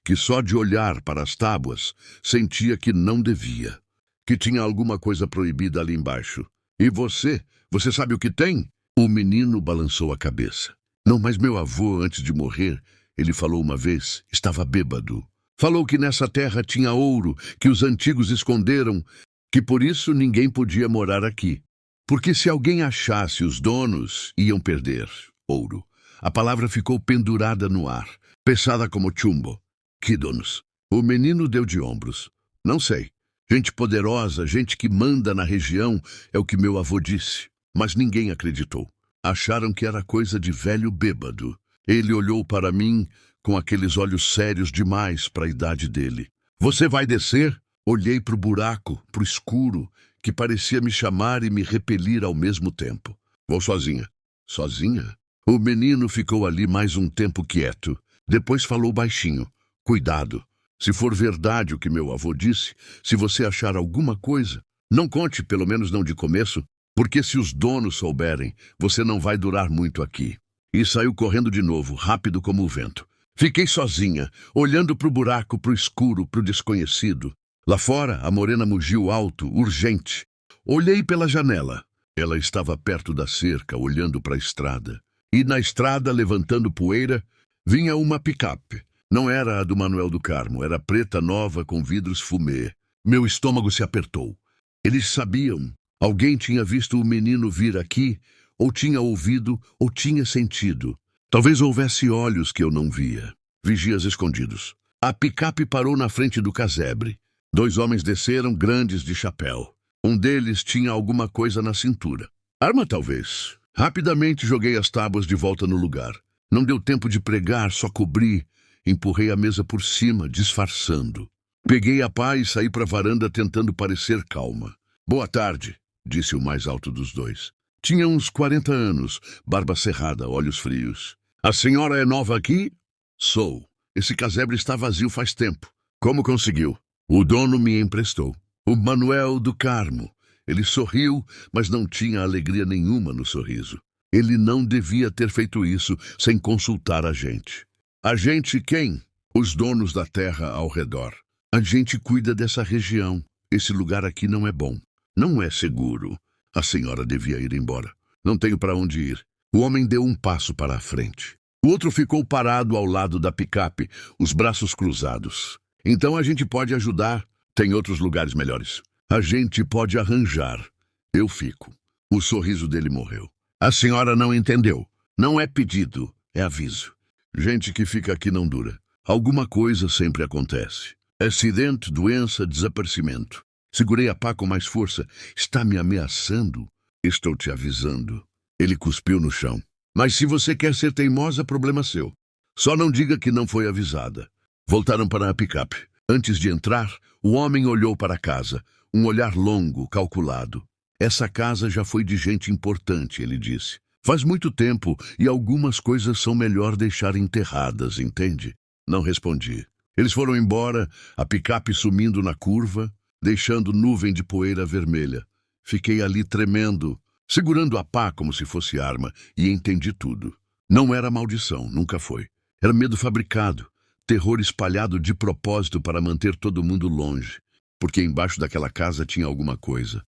Que só de olhar para as tábuas sentia que não devia. Que tinha alguma coisa proibida ali embaixo. E você? Você sabe o que tem?" O menino balançou a cabeça. "Não, mas meu avô, antes de morrer, ele falou uma vez, estava bêbado. Falou que nessa terra tinha ouro, que os antigos esconderam, que por isso ninguém podia morar aqui. Porque se alguém achasse os donos, iam perder ouro." A palavra ficou pendurada no ar, pesada como chumbo. "Que donos?" O menino deu de ombros. "Não sei. Gente poderosa, gente que manda na região, é o que meu avô disse." Mas ninguém acreditou. Acharam que era coisa de velho bêbado. Ele olhou para mim com aqueles olhos sérios demais para a idade dele. Você vai descer? Olhei para o buraco, para o escuro, que parecia me chamar e me repelir ao mesmo tempo. Vou sozinha. Sozinha? O menino ficou ali mais um tempo quieto. Depois falou baixinho. Cuidado. Se for verdade o que meu avô disse, se você achar alguma coisa, não conte, pelo menos não de começo, porque se os donos souberem, você não vai durar muito aqui. E saiu correndo de novo, rápido como o vento. Fiquei sozinha, olhando para o buraco, para o escuro, para o desconhecido. Lá fora, a morena mugiu alto, urgente. Olhei pela janela. Ela estava perto da cerca, olhando para a estrada. E na estrada, levantando poeira, vinha uma picape. Não era a do Manuel do Carmo, era preta nova com vidros fumê. Meu estômago se apertou. Eles sabiam. Alguém tinha visto o menino vir aqui, ou tinha ouvido, ou tinha sentido. Talvez houvesse olhos que eu não via. Vigias escondidos. A picape parou na frente do casebre. 2 homens desceram, grandes de chapéu. Um deles tinha alguma coisa na cintura. Arma, talvez. Rapidamente joguei as tábuas de volta no lugar. Não deu tempo de pregar, só cobri. Empurrei a mesa por cima, disfarçando. Peguei a pá e saí para a varanda tentando parecer calma. Boa tarde, disse o mais alto dos 2. Tinha uns 40 anos, barba cerrada, olhos frios. A senhora é nova aqui? Sou. Esse casebre está vazio faz tempo. Como conseguiu? O dono me emprestou. O Manuel do Carmo. Ele sorriu, mas não tinha alegria nenhuma no sorriso. Ele não devia ter feito isso sem consultar a gente. A gente quem? Os donos da terra ao redor. A gente cuida dessa região. Esse lugar aqui não é bom. Não é seguro. A senhora devia ir embora. Não tenho para onde ir. O homem deu um passo para a frente. O outro ficou parado ao lado da picape, os braços cruzados. Então a gente pode ajudar. Tem outros lugares melhores. A gente pode arranjar. Eu fico. O sorriso dele morreu. A senhora não entendeu. Não é pedido, é aviso. Gente que fica aqui não dura. Alguma coisa sempre acontece. Acidente, doença, desaparecimento. Segurei a pá com mais força. Está me ameaçando? Estou te avisando. Ele cuspiu no chão. Mas se você quer ser teimosa, problema seu. Só não diga que não foi avisada. Voltaram para a picape. Antes de entrar, o homem olhou para a casa. Um olhar longo, calculado. Essa casa já foi de gente importante, ele disse. Faz muito tempo e algumas coisas são melhor deixar enterradas, entende? Não respondi. Eles foram embora, a picape sumindo na curva, deixando nuvem de poeira vermelha. Fiquei ali tremendo, segurando a pá como se fosse arma, e entendi tudo. Não era maldição, nunca foi. Era medo fabricado, terror espalhado de propósito para manter todo mundo longe, porque embaixo daquela casa tinha alguma coisa.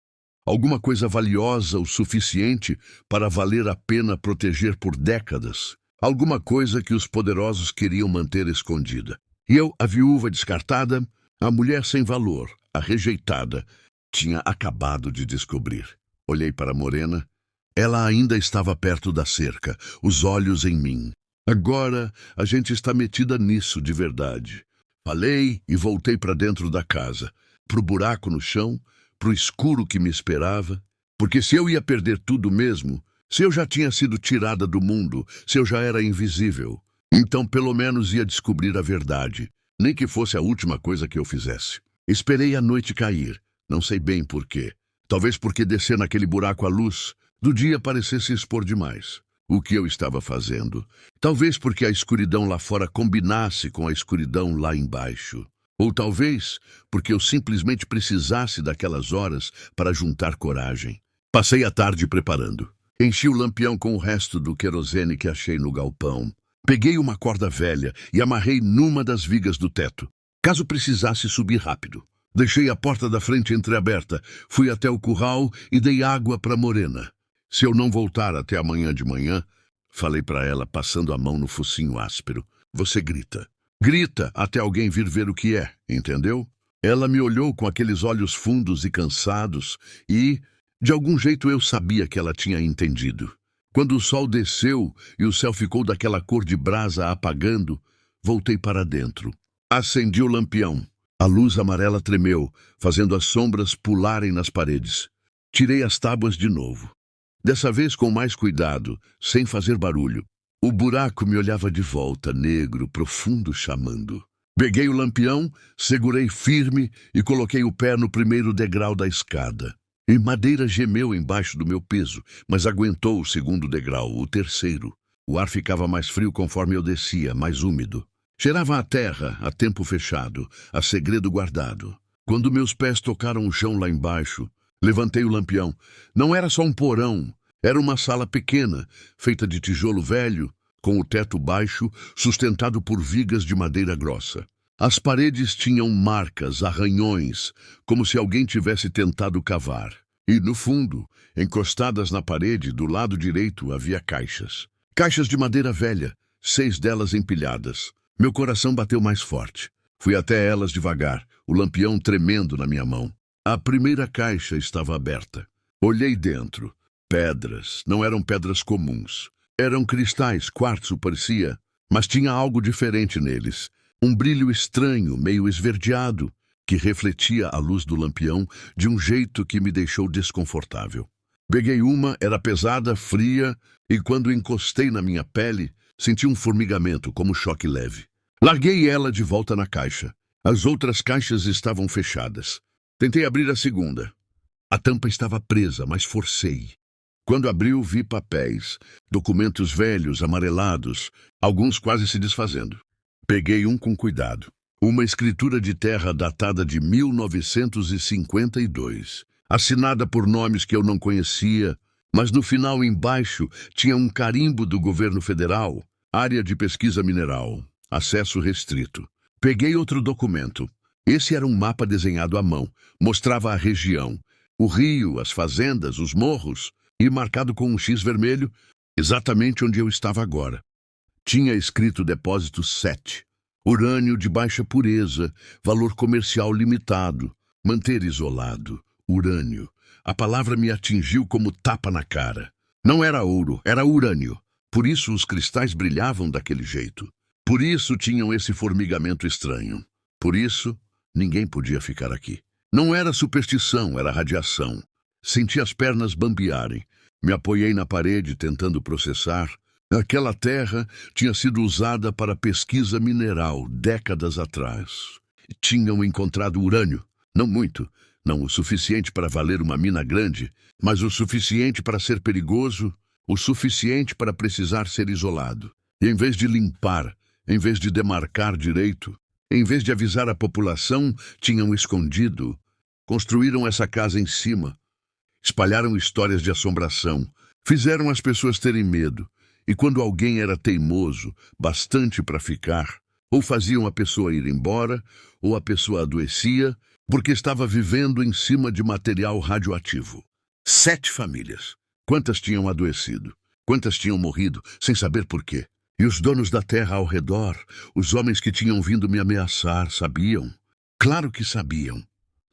Alguma coisa valiosa o suficiente para valer a pena proteger por décadas. Alguma coisa que os poderosos queriam manter escondida. E eu, a viúva descartada, a mulher sem valor, a rejeitada, tinha acabado de descobrir. Olhei para a morena. Ela ainda estava perto da cerca, os olhos em mim. Agora a gente está metida nisso de verdade. Falei e voltei para dentro da casa, pro buraco no chão, pro escuro que me esperava, porque se eu ia perder tudo mesmo, se eu já tinha sido tirada do mundo, se eu já era invisível, então pelo menos ia descobrir a verdade, nem que fosse a última coisa que eu fizesse. Esperei a noite cair, não sei bem por quê. Talvez porque descer naquele buraco à luz do dia parecesse expor demais o que eu estava fazendo. Talvez porque a escuridão lá fora combinasse com a escuridão lá embaixo. Ou talvez porque eu simplesmente precisasse daquelas horas para juntar coragem. Passei a tarde preparando. Enchi o lampião com o resto do querosene que achei no galpão. Peguei uma corda velha e amarrei numa das vigas do teto, caso precisasse subir rápido. Deixei a porta da frente entreaberta, fui até o curral e dei água para a morena. Se eu não voltar até amanhã de manhã, falei para ela, passando a mão no focinho áspero, você grita. Grita até alguém vir ver o que é, entendeu? Ela me olhou com aqueles olhos fundos e cansados e, de algum jeito, eu sabia que ela tinha entendido. Quando o sol desceu e o céu ficou daquela cor de brasa apagando, voltei para dentro. Acendi o lampião. A luz amarela tremeu, fazendo as sombras pularem nas paredes. Tirei as tábuas de novo. Dessa vez com mais cuidado, sem fazer barulho. O buraco me olhava de volta, negro, profundo, chamando. Peguei o lampião, segurei firme e coloquei o pé no primeiro degrau da escada. E madeira gemeu embaixo do meu peso, mas aguentou o segundo degrau, o terceiro. O ar ficava mais frio conforme eu descia, mais úmido. Cheirava a terra, a tempo fechado, a segredo guardado. Quando meus pés tocaram o chão lá embaixo, levantei o lampião. Não era só um porão, era uma sala pequena, feita de tijolo velho, com o teto baixo, sustentado por vigas de madeira grossa. As paredes tinham marcas, arranhões, como se alguém tivesse tentado cavar. E, no fundo, encostadas na parede, do lado direito, havia caixas. Caixas de madeira velha, 6 delas empilhadas. Meu coração bateu mais forte. Fui até elas devagar, o lampião tremendo na minha mão. A primeira caixa estava aberta. Olhei dentro. Pedras, não eram pedras comuns. Eram cristais, quartzo parecia, mas tinha algo diferente neles. Um brilho estranho, meio esverdeado, que refletia a luz do lampião de um jeito que me deixou desconfortável. Peguei uma, era pesada, fria, e quando encostei na minha pele, senti um formigamento, como choque leve. Larguei ela de volta na caixa. As outras caixas estavam fechadas. Tentei abrir a segunda. A tampa estava presa, mas forcei. Quando abriu, vi papéis, documentos velhos, amarelados, alguns quase se desfazendo. Peguei um com cuidado. Uma escritura de terra datada de 1952, assinada por nomes que eu não conhecia, mas no final embaixo tinha um carimbo do governo federal, área de pesquisa mineral, acesso restrito. Peguei outro documento. Esse era um mapa desenhado à mão, mostrava a região, o rio, as fazendas, os morros, e marcado com um X vermelho, exatamente onde eu estava agora. Tinha escrito depósito 7, urânio de baixa pureza, valor comercial limitado, manter isolado, urânio. A palavra me atingiu como tapa na cara. Não era ouro, era urânio. Por isso os cristais brilhavam daquele jeito. Por isso tinham esse formigamento estranho. Por isso, ninguém podia ficar aqui. Não era superstição, era radiação. Senti as pernas bambearem. Me apoiei na parede tentando processar. Aquela terra tinha sido usada para pesquisa mineral décadas atrás. Tinham encontrado urânio. Não muito, não o suficiente para valer uma mina grande, mas o suficiente para ser perigoso, o suficiente para precisar ser isolado. E em vez de limpar, em vez de demarcar direito, em vez de avisar a população, tinham escondido. Construíram essa casa em cima. Espalharam histórias de assombração. Fizeram as pessoas terem medo. E quando alguém era teimoso, bastante para ficar, ou faziam a pessoa ir embora, ou a pessoa adoecia, porque estava vivendo em cima de material radioativo. 7 famílias. Quantas tinham adoecido? Quantas tinham morrido, sem saber por quê? E os donos da terra ao redor, os homens que tinham vindo me ameaçar, sabiam? Claro que sabiam.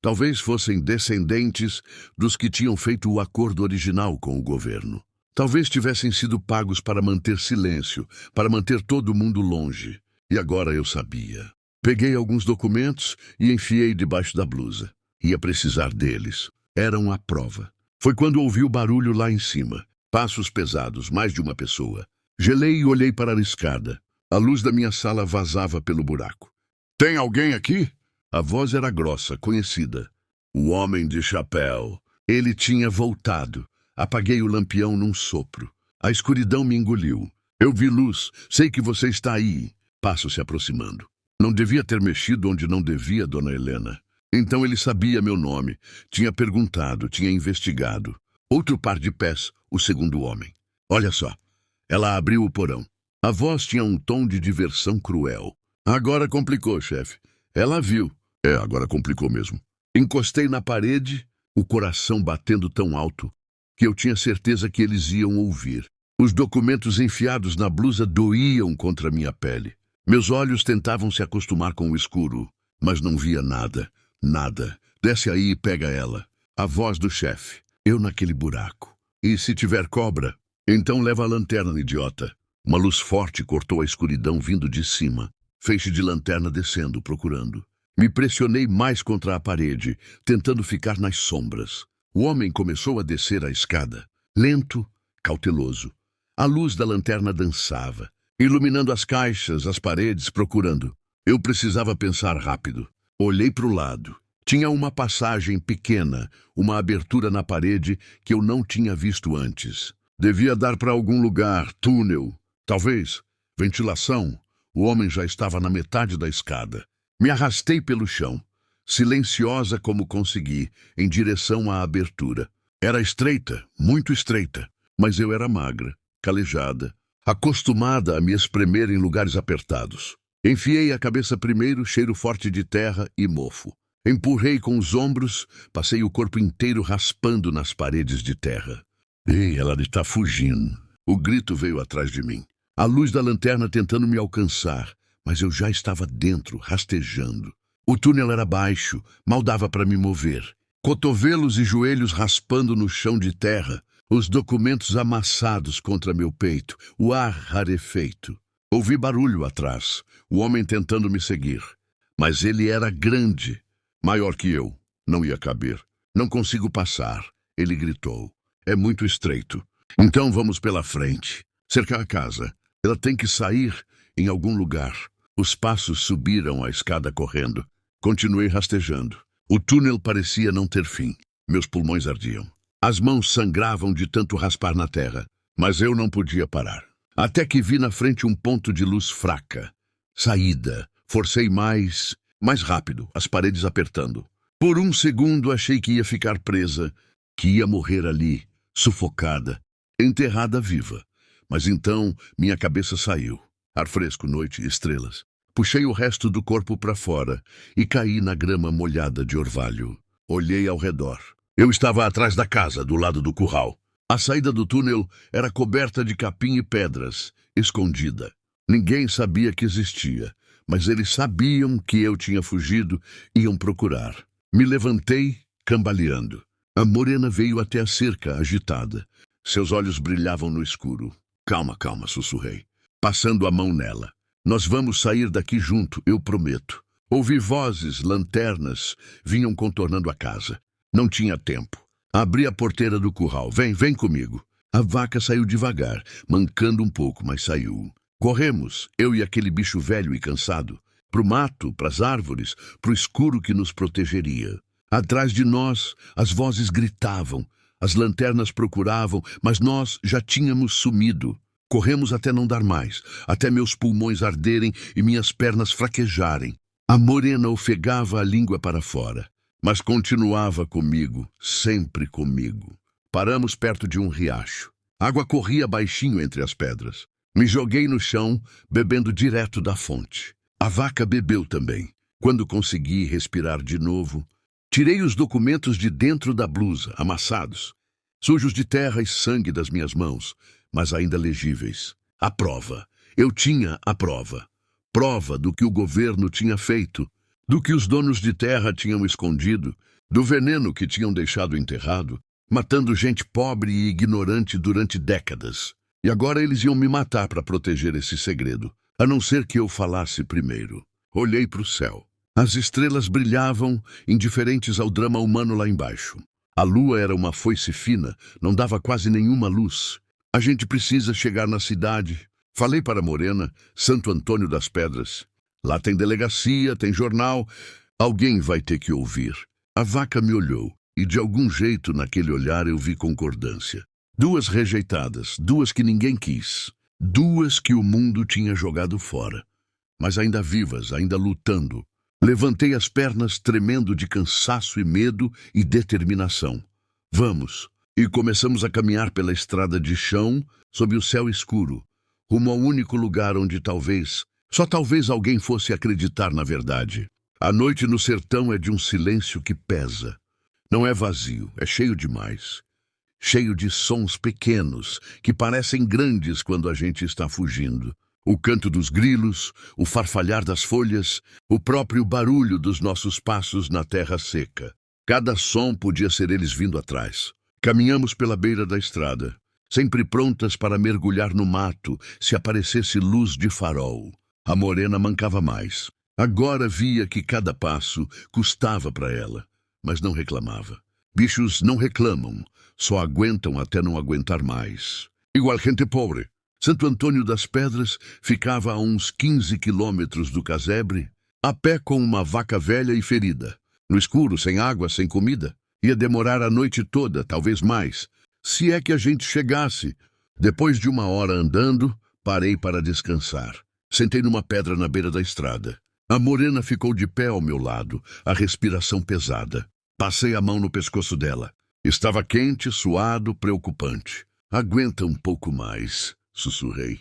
Talvez fossem descendentes dos que tinham feito o acordo original com o governo. Talvez tivessem sido pagos para manter silêncio, para manter todo mundo longe. E agora eu sabia. Peguei alguns documentos e enfiei debaixo da blusa. Ia precisar deles. Eram a prova. Foi quando ouvi o barulho lá em cima. Passos pesados, mais de uma pessoa. Gelei e olhei para a escada. A luz da minha sala vazava pelo buraco. "Tem alguém aqui?" A voz era grossa, conhecida. O homem de chapéu. Ele tinha voltado. Apaguei o lampião num sopro. A escuridão me engoliu. "Eu vi luz. Sei que você está aí." Passo se aproximando. Não devia ter mexido onde não devia, dona Helena. Então ele sabia meu nome. Tinha perguntado, tinha investigado. Outro par de pés, o segundo homem. "Olha só." Ela abriu o porão. A voz tinha um tom de diversão cruel. "Agora complicou, chefe." Ela viu. Agora complicou mesmo. Encostei na parede, o coração batendo tão alto que eu tinha certeza que eles iam ouvir. Os documentos enfiados na blusa doíam contra minha pele. Meus olhos tentavam se acostumar com o escuro, mas não via nada. Nada. "Desce aí e pega ela." A voz do chefe. Eu naquele buraco. "E se tiver cobra? Então leva a lanterna, idiota." Uma luz forte cortou a escuridão vindo de cima. Feixe de lanterna descendo, procurando. Me pressionei mais contra a parede, tentando ficar nas sombras. O homem começou a descer a escada. lento, cauteloso. A luz da lanterna dançava, iluminando as caixas, as paredes, procurando. Eu precisava pensar rápido. Olhei para o lado. Tinha uma passagem pequena, uma abertura na parede que eu não tinha visto antes. Devia dar para algum lugar, túnel, talvez, ventilação. O homem já estava na metade da escada. Me arrastei pelo chão, silenciosa como consegui, em direção à abertura. Era estreita, muito estreita, mas eu era magra, calejada, acostumada a me espremer em lugares apertados. Enfiei a cabeça primeiro, cheiro forte de terra e mofo. Empurrei com os ombros, passei o corpo inteiro raspando nas paredes de terra. Ei, ela está fugindo. O grito veio atrás de mim. A luz da lanterna tentando me alcançar, mas eu já estava dentro, rastejando. O túnel era baixo, mal dava para me mover. Cotovelos e joelhos raspando no chão de terra, os documentos amassados contra meu peito, o ar rarefeito. Ouvi barulho atrás, o homem tentando me seguir. Mas ele era grande, maior que eu. Não ia caber. Não consigo passar, ele gritou. É muito estreito. Então vamos pela frente. Cercar a casa. Ela tem que sair em algum lugar. Os passos subiram a escada correndo. Continuei rastejando. O túnel parecia não ter fim. Meus pulmões ardiam. As mãos sangravam de tanto raspar na terra. Mas eu não podia parar. Até que vi na frente um ponto de luz fraca. Saída. Forcei mais rápido, as paredes apertando. Por um segundo achei que ia ficar presa, que ia morrer ali, sufocada, enterrada viva. Mas então minha cabeça saiu. Ar fresco, noite, estrelas. Puxei o resto do corpo para fora e caí na grama molhada de orvalho. Olhei ao redor. Eu estava atrás da casa, do lado do curral. A saída do túnel era coberta de capim e pedras, escondida. Ninguém sabia que existia, mas eles sabiam que eu tinha fugido e iam procurar. Me levantei, cambaleando. A morena veio até a cerca, agitada. Seus olhos brilhavam no escuro. Calma, calma, sussurrei, passando a mão nela. Nós vamos sair daqui junto, eu prometo. Ouvi vozes, lanternas, vinham contornando a casa. Não tinha tempo. Abri a porteira do curral. Vem comigo. A vaca saiu devagar, mancando um pouco, mas saiu. Corremos, eu e aquele bicho velho e cansado, pro mato, pras árvores, pro escuro que nos protegeria. Atrás de nós, as vozes gritavam, as lanternas procuravam, mas nós já tínhamos sumido. Corremos até não dar mais, até meus pulmões arderem e minhas pernas fraquejarem. A morena ofegava a língua para fora, mas continuava comigo, sempre comigo. Paramos perto de um riacho. Água corria baixinho entre as pedras. Me joguei no chão, bebendo direto da fonte. A vaca bebeu também. Quando consegui respirar de novo, tirei os documentos de dentro da blusa, amassados, sujos de terra e sangue das minhas mãos, mas ainda legíveis. A prova. Eu tinha a prova. Prova do que o governo tinha feito, do que os donos de terra tinham escondido, do veneno que tinham deixado enterrado, matando gente pobre e ignorante durante décadas. E agora eles iam me matar para proteger esse segredo, a não ser que eu falasse primeiro. Olhei para o céu. As estrelas brilhavam, indiferentes ao drama humano lá embaixo. A lua era uma foice fina, não dava quase nenhuma luz. A gente precisa chegar na cidade. Falei para a morena, Santo Antônio das Pedras. Lá tem delegacia, tem jornal. Alguém vai ter que ouvir. A vaca me olhou, e de algum jeito naquele olhar eu vi concordância. 2 rejeitadas, 2 que ninguém quis, 2 que o mundo tinha jogado fora, mas ainda vivas, ainda lutando. Levantei as pernas tremendo de cansaço e medo e determinação. Vamos! E começamos a caminhar pela estrada de chão, sob o céu escuro, rumo ao único lugar onde talvez, só talvez alguém fosse acreditar na verdade. A noite no sertão é de um silêncio que pesa. Não é vazio, é cheio demais. Cheio de sons pequenos, que parecem grandes quando a gente está fugindo. O canto dos grilos, o farfalhar das folhas, o próprio barulho dos nossos passos na terra seca. Cada som podia ser eles vindo atrás. Caminhamos pela beira da estrada, sempre prontas para mergulhar no mato se aparecesse luz de farol. A morena mancava mais. Agora via que cada passo custava para ela, mas não reclamava. Bichos não reclamam, só aguentam até não aguentar mais. Igual gente pobre. Santo Antônio das Pedras ficava a uns 15 quilômetros do casebre, a pé com uma vaca velha e ferida. No escuro, sem água, sem comida. Ia demorar a noite toda, talvez mais, se é que a gente chegasse. Depois de 1 hora andando, parei para descansar. Sentei numa pedra na beira da estrada. A morena ficou de pé ao meu lado, a respiração pesada. Passei a mão no pescoço dela. Estava quente, suado, preocupante. Aguenta um pouco mais, sussurrei.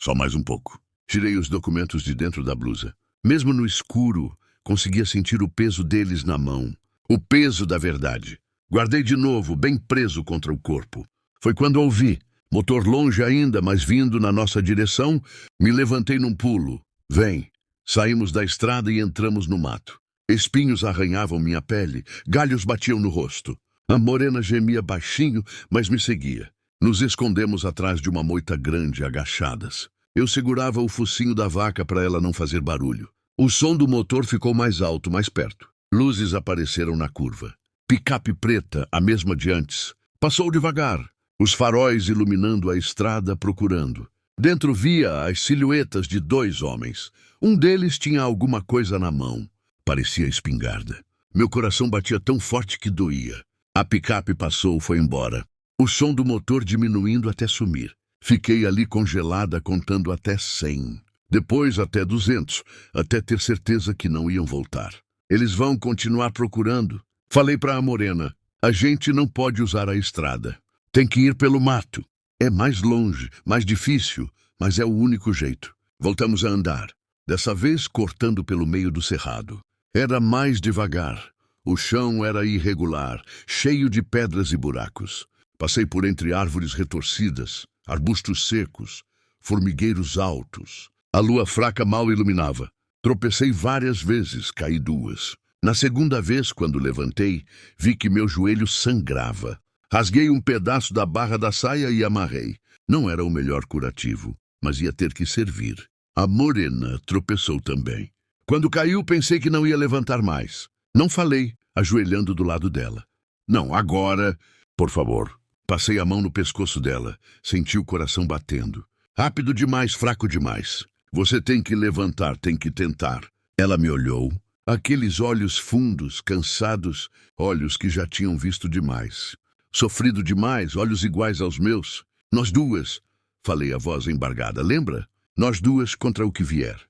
Só mais um pouco. Tirei os documentos de dentro da blusa. Mesmo no escuro, conseguia sentir o peso deles na mão. O peso da verdade. Guardei de novo, bem preso contra o corpo. Foi quando ouvi, motor longe ainda, mas vindo na nossa direção, me levantei num pulo. Vem. Saímos da estrada e entramos no mato. Espinhos arranhavam minha pele, galhos batiam no rosto. A morena gemia baixinho, mas me seguia. Nos escondemos atrás de uma moita grande, agachadas. Eu segurava o focinho da vaca para ela não fazer barulho. O som do motor ficou mais alto, mais perto. Luzes apareceram na curva. Picape preta, a mesma de antes. Passou devagar, os faróis iluminando a estrada, procurando. Dentro via as silhuetas de 2 homens. Um deles tinha alguma coisa na mão. Parecia espingarda. Meu coração batia tão forte que doía. A picape passou, foi embora. O som do motor diminuindo até sumir. Fiquei ali congelada, contando até 100. Depois até 200, até ter certeza que não iam voltar. Eles vão continuar procurando. Falei para a morena, a gente não pode usar a estrada. Tem que ir pelo mato. É mais longe, mais difícil, mas é o único jeito. Voltamos a andar. Dessa vez cortando pelo meio do cerrado. Era mais devagar. O chão era irregular, cheio de pedras e buracos. Passei por entre árvores retorcidas, arbustos secos, formigueiros altos. A lua fraca mal iluminava. Tropecei várias vezes, caí 2. Na segunda vez, quando levantei, vi que meu joelho sangrava. Rasguei um pedaço da barra da saia e amarrei. Não era o melhor curativo, mas ia ter que servir. A morena tropeçou também. Quando caiu, pensei que não ia levantar mais. Não falei, ajoelhando do lado dela. Não, agora, por favor. Passei a mão no pescoço dela. Senti o coração batendo. Rápido demais, fraco demais. Você tem que levantar, tem que tentar. Ela me olhou. Aqueles olhos fundos, cansados, olhos que já tinham visto demais. Sofrido demais, olhos iguais aos meus. Nós duas, falei a voz embargada, lembra? Nós duas contra o que vier.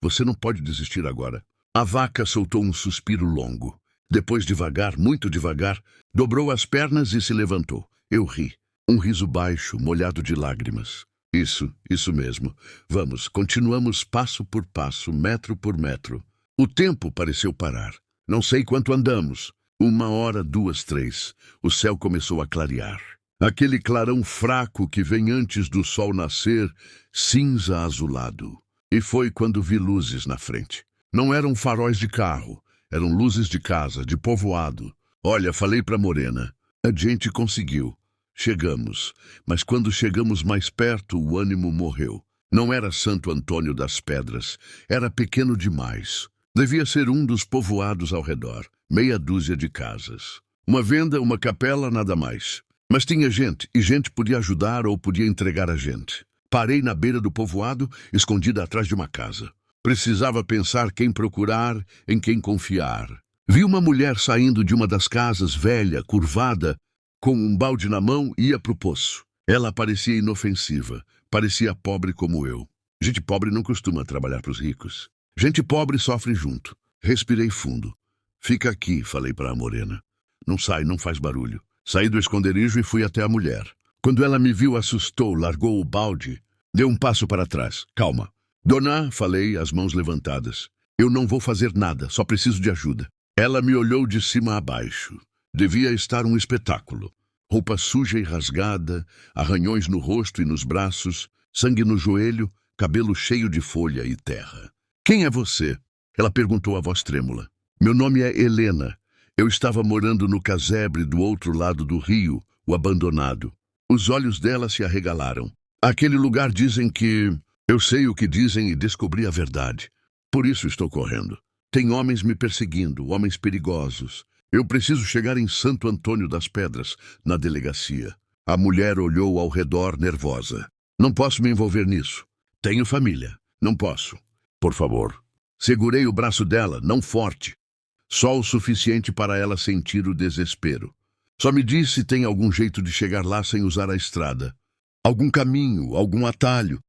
Você não pode desistir agora. A vaca soltou um suspiro longo. Depois, devagar, muito devagar, dobrou as pernas e se levantou. Eu ri. Um riso baixo, molhado de lágrimas. Isso mesmo. Vamos, continuamos passo por passo, metro por metro. O tempo pareceu parar. Não sei quanto andamos. 1 hora, 2, 3. O céu começou a clarear. Aquele clarão fraco que vem antes do sol nascer, cinza azulado. E foi quando vi luzes na frente. Não eram faróis de carro, eram luzes de casa, de povoado. Olha, falei para Morena. A gente conseguiu. Chegamos, mas quando chegamos mais perto, o ânimo morreu. Não era Santo Antônio das Pedras, era pequeno demais. Devia ser um dos povoados ao redor, meia dúzia de casas. Uma venda, uma capela, nada mais. Mas tinha gente, e gente podia ajudar ou podia entregar a gente. Parei na beira do povoado, escondida atrás de uma casa. Precisava pensar quem procurar, em quem confiar. Vi uma mulher saindo de uma das casas, velha, curvada, com um balde na mão, ia pro poço. Ela parecia inofensiva, parecia pobre como eu. Gente pobre não costuma trabalhar pros ricos. Gente pobre sofre junto. Respirei fundo. Fica aqui, falei para a morena. Não sai, não faz barulho. Saí do esconderijo e fui até a mulher. Quando ela me viu, assustou, largou o balde. Deu um passo para trás. Calma. Dona, falei, as mãos levantadas. Eu não vou fazer nada, só preciso de ajuda. Ela me olhou de cima a baixo. Devia estar um espetáculo. Roupa suja e rasgada, arranhões no rosto e nos braços, sangue no joelho, cabelo cheio de folha e terra. Quem é você? Ela perguntou a voz trêmula. Meu nome é Helena. Eu estava morando no casebre do outro lado do rio, o abandonado. Os olhos dela se arregalaram. Aquele lugar dizem que... Eu sei o que dizem e descobri a verdade. Por isso estou correndo. Tem homens me perseguindo, homens perigosos. Eu preciso chegar em Santo Antônio das Pedras, na delegacia. A mulher olhou ao redor nervosa. Não posso me envolver nisso. Tenho família. Não posso. Por favor. Segurei o braço dela, não forte. Só o suficiente para ela sentir o desespero. Só me diz se tem algum jeito de chegar lá sem usar a estrada. Algum caminho, algum atalho.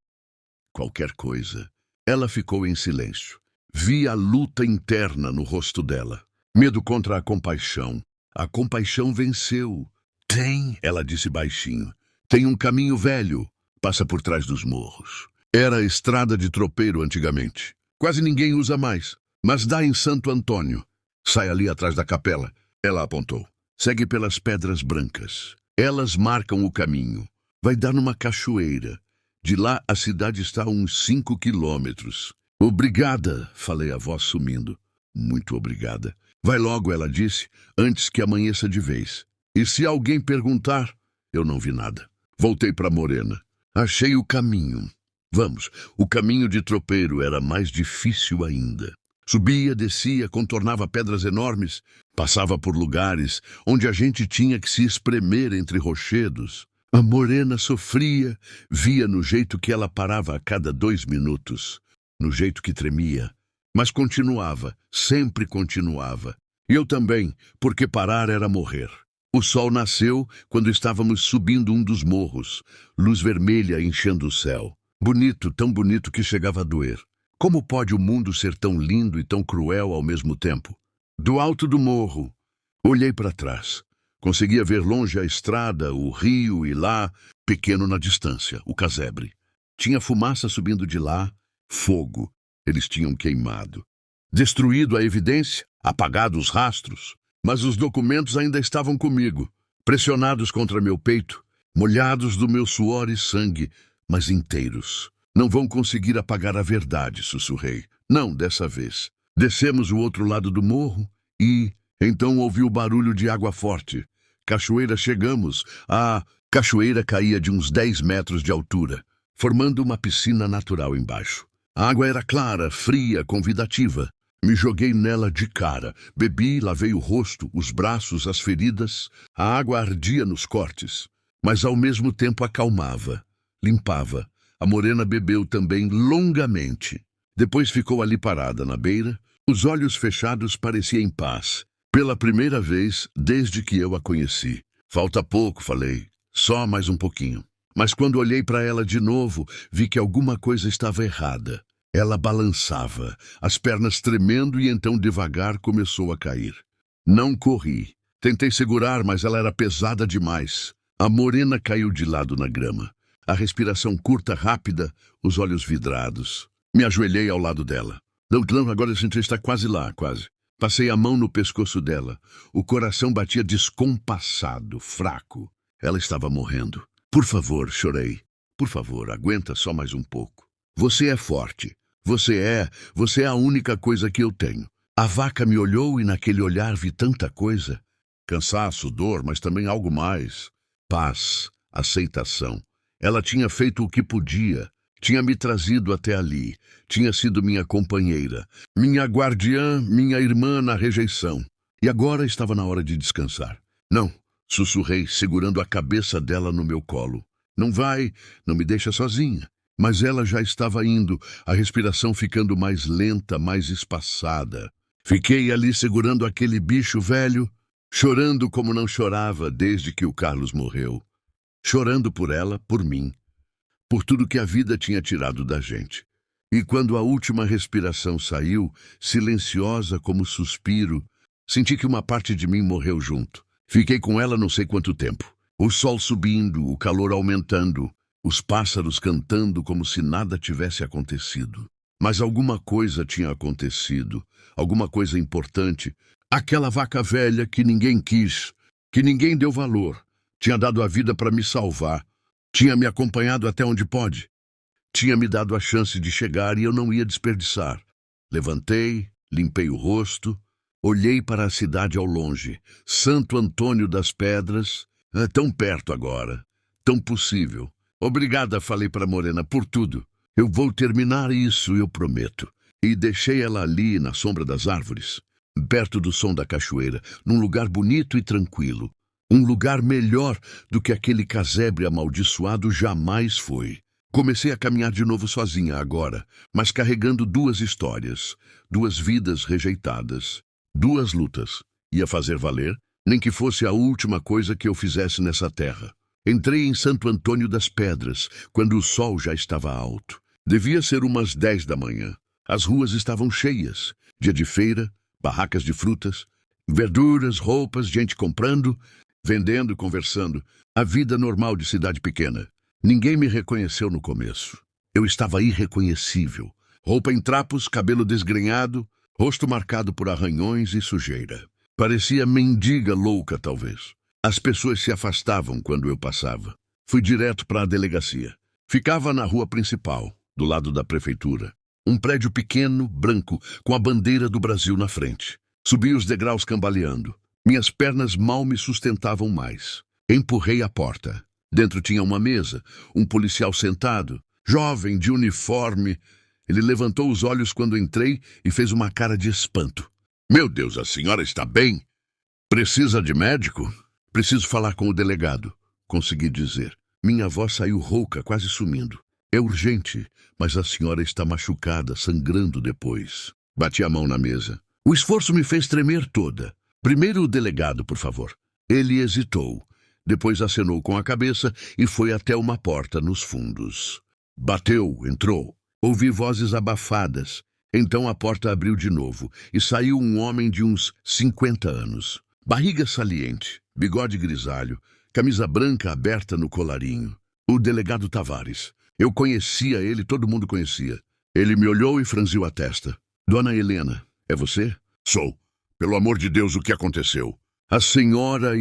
Qualquer coisa. Ela ficou em silêncio. Vi a luta interna no rosto dela. Medo contra a compaixão. A compaixão venceu. Tem, ela disse baixinho. Tem um caminho velho. Passa por trás dos morros. Era a estrada de tropeiro antigamente. Quase ninguém usa mais. Mas dá em Santo Antônio. Sai ali atrás da capela. Ela apontou. Segue pelas pedras brancas. Elas marcam o caminho. Vai dar numa cachoeira. De lá a cidade está a uns 5 quilômetros. Obrigada, falei a voz sumindo. Muito obrigada. Vai logo, ela disse, antes que amanheça de vez. E se alguém perguntar, eu não vi nada. Voltei para Morena. Achei o caminho. Vamos, o caminho de tropeiro era mais difícil ainda. Subia, descia, contornava pedras enormes, passava por lugares onde a gente tinha que se espremer entre rochedos. A Morena sofria, via no jeito que ela parava a cada 2 minutos, no jeito que tremia. Mas continuava, sempre continuava. E eu também, porque parar era morrer. O sol nasceu quando estávamos subindo um dos morros, luz vermelha enchendo o céu. Bonito, tão bonito que chegava a doer. Como pode o mundo ser tão lindo e tão cruel ao mesmo tempo? Do alto do morro, olhei para trás. Conseguia ver longe a estrada, o rio e lá, pequeno na distância, o casebre. Tinha fumaça subindo de lá, fogo. Eles tinham queimado. Destruído a evidência, apagado os rastros. Mas os documentos ainda estavam comigo, pressionados contra meu peito, molhados do meu suor e sangue, mas inteiros. Não vão conseguir apagar a verdade, sussurrei. Não, dessa vez. Descemos o outro lado do morro e... Então ouvi o barulho de água forte. Cachoeira chegamos. A cachoeira caía de uns 10 metros de altura, formando uma piscina natural embaixo. A água era clara, fria, convidativa. Me joguei nela de cara. Bebi, lavei o rosto, os braços, as feridas. A água ardia nos cortes, mas ao mesmo tempo acalmava, limpava. A Morena bebeu também longamente. Depois ficou ali parada na beira. Os olhos fechados, parecia em paz. Pela primeira vez desde que eu a conheci. Falta pouco, falei. Só mais um pouquinho. Mas quando olhei para ela de novo, vi que alguma coisa estava errada. Ela balançava, as pernas tremendo e então devagar começou a cair. Não corri. Tentei segurar, mas ela era pesada demais. A Morena caiu de lado na grama. A respiração curta, rápida, os olhos vidrados. Me ajoelhei ao lado dela. Não, agora eu senti estar quase lá, quase. Passei a mão no pescoço dela. O coração batia descompassado, fraco. Ela estava morrendo. Por favor, chorei. Por favor, aguenta só mais um pouco. Você é forte. Você é a única coisa que eu tenho. A vaca me olhou e naquele olhar vi tanta coisa. Cansaço, dor, mas também algo mais. Paz, aceitação. Ela tinha feito o que podia. Tinha me trazido até ali. Tinha sido minha companheira. Minha guardiã, minha irmã na rejeição. E agora estava na hora de descansar. Não, sussurrei, segurando a cabeça dela no meu colo. Não vai, não me deixa sozinha. Mas ela já estava indo, a respiração ficando mais lenta, mais espaçada. Fiquei ali segurando aquele bicho velho, chorando como não chorava desde que o Carlos morreu. Chorando por ela, por mim, por tudo que a vida tinha tirado da gente. E quando a última respiração saiu, silenciosa como suspiro, senti que uma parte de mim morreu junto. Fiquei com ela não sei quanto tempo. O sol subindo, o calor aumentando, os pássaros cantando como se nada tivesse acontecido. Mas alguma coisa tinha acontecido, alguma coisa importante. Aquela vaca velha que ninguém quis, que ninguém deu valor, tinha dado a vida para me salvar, tinha me acompanhado até onde pode, tinha me dado a chance de chegar e eu não ia desperdiçar. Levantei, limpei o rosto, olhei para a cidade ao longe, Santo Antônio das Pedras, tão perto agora, tão possível. Obrigada, falei para Morena, por tudo. Eu vou terminar isso, eu prometo. E deixei ela ali, na sombra das árvores. perto do som da cachoeira, num lugar bonito e tranquilo. Um lugar melhor do que aquele casebre amaldiçoado jamais foi. Comecei a caminhar de novo sozinha agora, mas carregando duas histórias, duas vidas rejeitadas, duas lutas. Ia fazer valer, nem que fosse a última coisa que eu fizesse nessa terra. Entrei em Santo Antônio das Pedras, quando o sol já estava alto. Devia ser umas 10 da manhã. As ruas estavam cheias. Dia de feira, barracas de frutas, verduras, roupas, gente comprando, vendendo, conversando. A vida normal de cidade pequena. Ninguém me reconheceu no começo. Eu estava irreconhecível. Roupa em trapos, cabelo desgrenhado, rosto marcado por arranhões e sujeira. Parecia mendiga louca, talvez. As pessoas se afastavam quando eu passava. Fui direto para a delegacia. Ficava na rua principal, do lado da prefeitura. Um prédio pequeno, branco, com a bandeira do Brasil na frente. Subi os degraus cambaleando. Minhas pernas mal me sustentavam mais. Empurrei a porta. Dentro tinha uma mesa, um policial sentado, jovem, de uniforme. Ele levantou os olhos quando entrei e fez uma cara de espanto. Meu Deus, a senhora está bem? Precisa de médico? Preciso falar com o delegado, consegui dizer. Minha voz saiu rouca, quase sumindo. É urgente, mas a senhora está machucada, sangrando depois. Bati a mão na mesa. O esforço me fez tremer toda. Primeiro o delegado, por favor. Ele hesitou. Depois acenou com a cabeça e foi até uma porta nos fundos. Bateu, entrou. Ouvi vozes abafadas. Então a porta abriu de novo e saiu um homem de uns 50 anos. Barriga saliente, bigode grisalho, camisa branca aberta no colarinho. O delegado Tavares. Eu conhecia ele, todo mundo conhecia. Ele me olhou e franziu a testa. Dona Helena, é você? Sou. Pelo amor de Deus, o que aconteceu? A senhora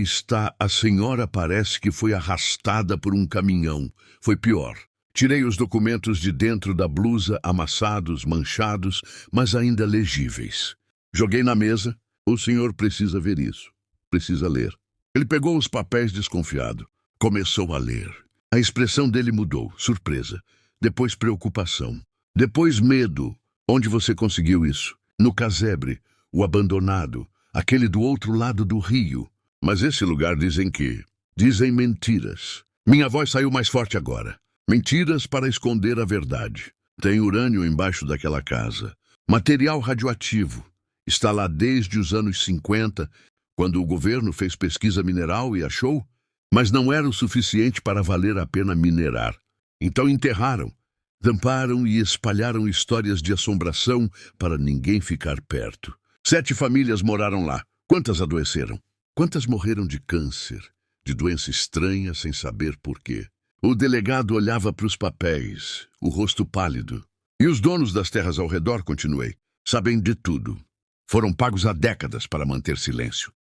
parece que foi arrastada por um caminhão. Foi pior. Tirei os documentos de dentro da blusa, amassados, manchados, mas ainda legíveis. Joguei na mesa. O senhor precisa ver isso. Precisa ler. Ele pegou os papéis desconfiado. Começou a ler. A expressão dele mudou. Surpresa. Depois preocupação. Depois medo. Onde você conseguiu isso? No casebre. O abandonado. Aquele do outro lado do rio. Mas esse lugar dizem mentiras. Minha voz saiu mais forte agora. Mentiras para esconder a verdade. Tem urânio embaixo daquela casa. Material radioativo. Está lá desde os anos 50, quando o governo fez pesquisa mineral e achou, mas não era o suficiente para valer a pena minerar. Então enterraram, tamparam e espalharam histórias de assombração para ninguém ficar perto. 7 famílias moraram lá. Quantas adoeceram? Quantas morreram de câncer, de doença estranha sem saber por quê? O delegado olhava para os papéis, o rosto pálido. E os donos das terras ao redor, continuei, sabem de tudo. Foram pagos há décadas para manter silêncio.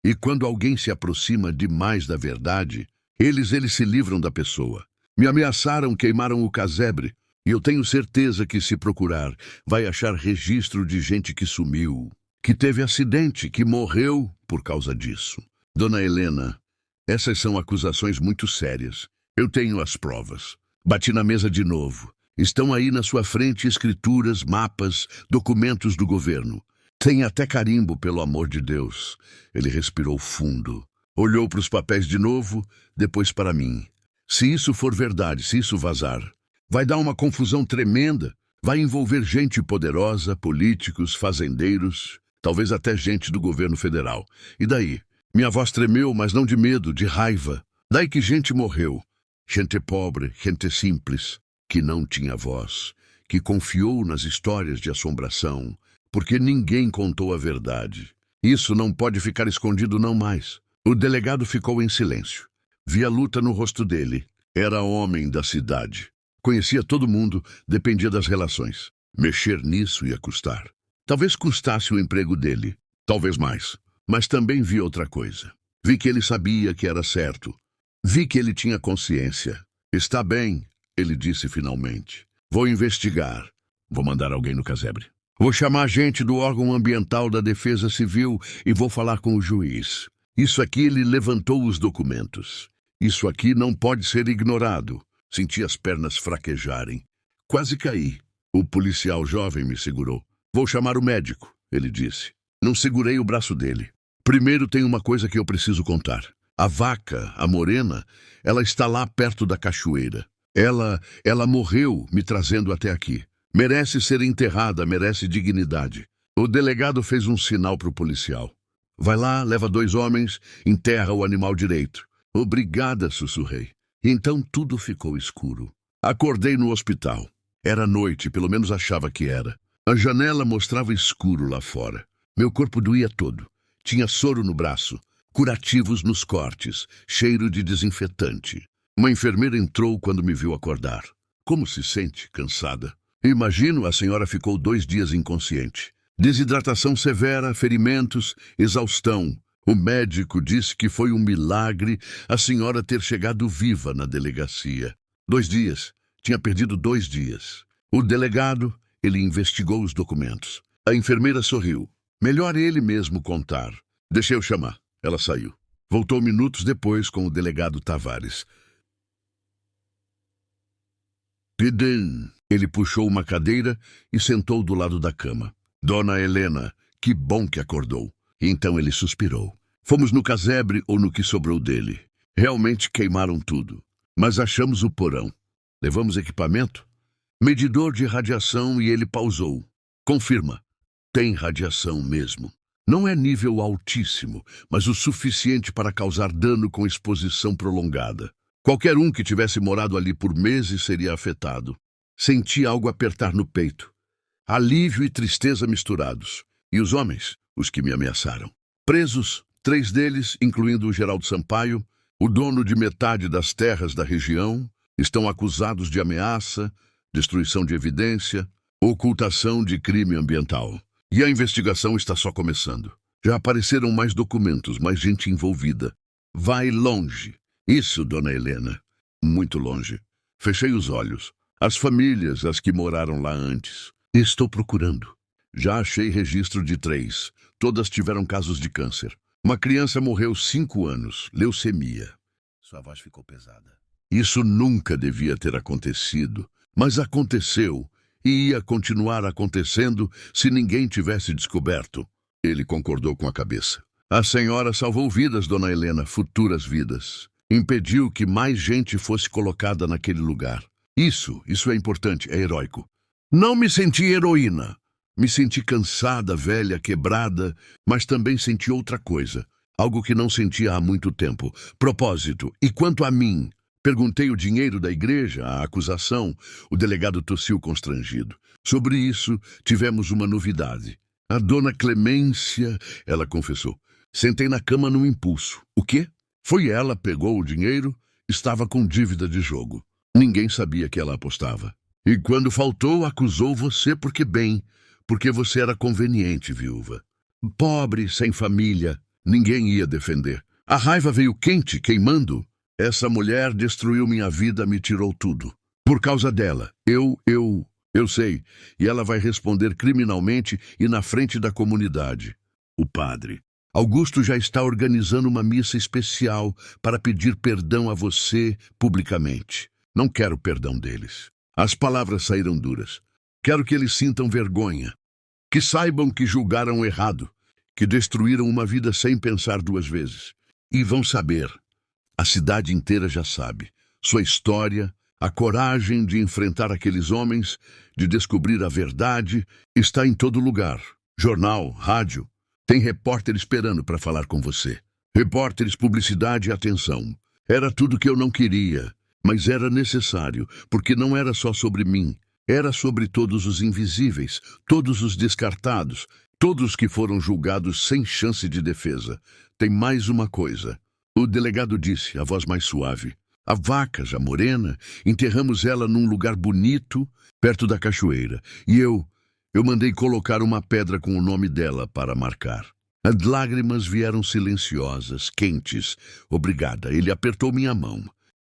E quando alguém se aproxima demais da verdade, eles se livram da pessoa. Me ameaçaram, queimaram o casebre. E eu tenho certeza que, se procurar, vai achar registro de gente que sumiu, que teve acidente, que morreu por causa disso. Dona Helena, essas são acusações muito sérias. Eu tenho as provas. Bati na mesa de novo. Estão aí na sua frente escrituras, mapas, documentos do governo. Tem até carimbo, pelo amor de Deus. Ele respirou fundo. Olhou para os papéis de novo, depois para mim. Se isso for verdade, se isso vazar, vai dar uma confusão tremenda. Vai envolver gente poderosa, políticos, fazendeiros, talvez até gente do governo federal. E daí? Minha voz tremeu, mas não de medo, de raiva. Daí que gente morreu. Gente pobre, gente simples, que não tinha voz, que confiou nas histórias de assombração, porque ninguém contou a verdade. Isso não pode ficar escondido não mais. O delegado ficou em silêncio. Vi a luta no rosto dele. Era homem da cidade. Conhecia todo mundo, dependia das relações. Mexer nisso ia custar. Talvez custasse o emprego dele, talvez mais. Mas também vi outra coisa. Vi que ele sabia que era certo. Vi que ele tinha consciência. Está bem, ele disse finalmente. Vou investigar. Vou mandar alguém no casebre. Vou chamar gente do órgão ambiental da Defesa Civil e vou falar com o juiz. Isso aqui, ele levantou os documentos. Isso aqui não pode ser ignorado. Senti as pernas fraquejarem. Quase caí. O policial jovem me segurou. Vou chamar o médico, ele disse. Não segurei o braço dele. Primeiro tem uma coisa que eu preciso contar. A vaca, a morena, ela está lá perto da cachoeira. Ela morreu me trazendo até aqui. Merece ser enterrada, merece dignidade. O delegado fez um sinal para o policial. Vai lá, leva 2 homens, enterra o animal direito. Obrigada, sussurrei. Então tudo ficou escuro. Acordei no hospital. Era noite, pelo menos achava que era. A janela mostrava escuro lá fora. Meu corpo doía todo. Tinha soro no braço, curativos nos cortes, cheiro de desinfetante. Uma enfermeira entrou quando me viu acordar. Como se sente, cansada? Imagino, a senhora ficou 2 dias inconsciente. Desidratação severa, ferimentos, exaustão. O médico disse que foi um milagre a senhora ter chegado viva na delegacia. 2 dias. Tinha perdido 2 dias. O delegado, ele investigou os documentos. A enfermeira sorriu. Melhor ele mesmo contar. Deixei eu chamar. Ela saiu. Voltou minutos depois com o delegado Tavares. Pidem. Ele puxou uma cadeira e sentou do lado da cama. Dona Helena, que bom que acordou. Então ele suspirou. Fomos no casebre ou no que sobrou dele. Realmente queimaram tudo. Mas achamos o porão. Levamos equipamento? Medidor de radiação e ele pausou. Confirma. Tem radiação mesmo. Não é nível altíssimo, mas o suficiente para causar dano com exposição prolongada. Qualquer um que tivesse morado ali por meses seria afetado. Senti algo apertar no peito. Alívio e tristeza misturados. E os homens, os que me ameaçaram. Presos, 3 deles, incluindo o Geraldo Sampaio, o dono de metade das terras da região, estão acusados de ameaça, destruição de evidência, ocultação de crime ambiental. E a investigação está só começando. Já apareceram mais documentos, mais gente envolvida. Vai longe. Isso, dona Helena. Muito longe. Fechei os olhos. As famílias, as que moraram lá antes. Estou procurando. Já achei registro de 3. Todas tiveram casos de câncer. Uma criança morreu 5 anos, leucemia. Sua voz ficou pesada. Isso nunca devia ter acontecido, mas aconteceu. E ia continuar acontecendo se ninguém tivesse descoberto. Ele concordou com a cabeça. A senhora salvou vidas, dona Helena, futuras vidas. Impediu que mais gente fosse colocada naquele lugar. Isso é importante, é heróico. Não me senti heroína. Me senti cansada, velha, quebrada, mas também senti outra coisa. Algo que não sentia há muito tempo. Propósito. E quanto a mim? Perguntei o dinheiro da igreja, a acusação. O delegado tossiu constrangido. Sobre isso, tivemos uma novidade. A dona Clemência, ela confessou. Sentei na cama num impulso. O quê? Foi ela, pegou o dinheiro, estava com dívida de jogo. Ninguém sabia que ela apostava. E quando faltou, acusou você porque você era conveniente, viúva. Pobre, sem família, ninguém ia defender. A raiva veio quente, queimando. Essa mulher destruiu minha vida, me tirou tudo. Por causa dela, eu sei, e ela vai responder criminalmente e na frente da comunidade. O padre. Augusto já está organizando uma missa especial para pedir perdão a você publicamente. Não quero perdão deles. As palavras saíram duras. Quero que eles sintam vergonha. Que saibam que julgaram errado, que destruíram uma vida sem pensar 2 vezes. E vão saber. A cidade inteira já sabe. Sua história, a coragem de enfrentar aqueles homens, de descobrir a verdade, está em todo lugar. Jornal, rádio. Tem repórter esperando para falar com você. Repórteres, publicidade e atenção. Era tudo que eu não queria, mas era necessário, porque não era só sobre mim. Era sobre todos os invisíveis, todos os descartados, todos que foram julgados sem chance de defesa. Tem mais uma coisa. O delegado disse, a voz mais suave. A vaca, já morena, enterramos ela num lugar bonito, perto da cachoeira. E eu mandei colocar uma pedra com o nome dela para marcar. As lágrimas vieram silenciosas, quentes. Obrigada. Ele apertou minha mão.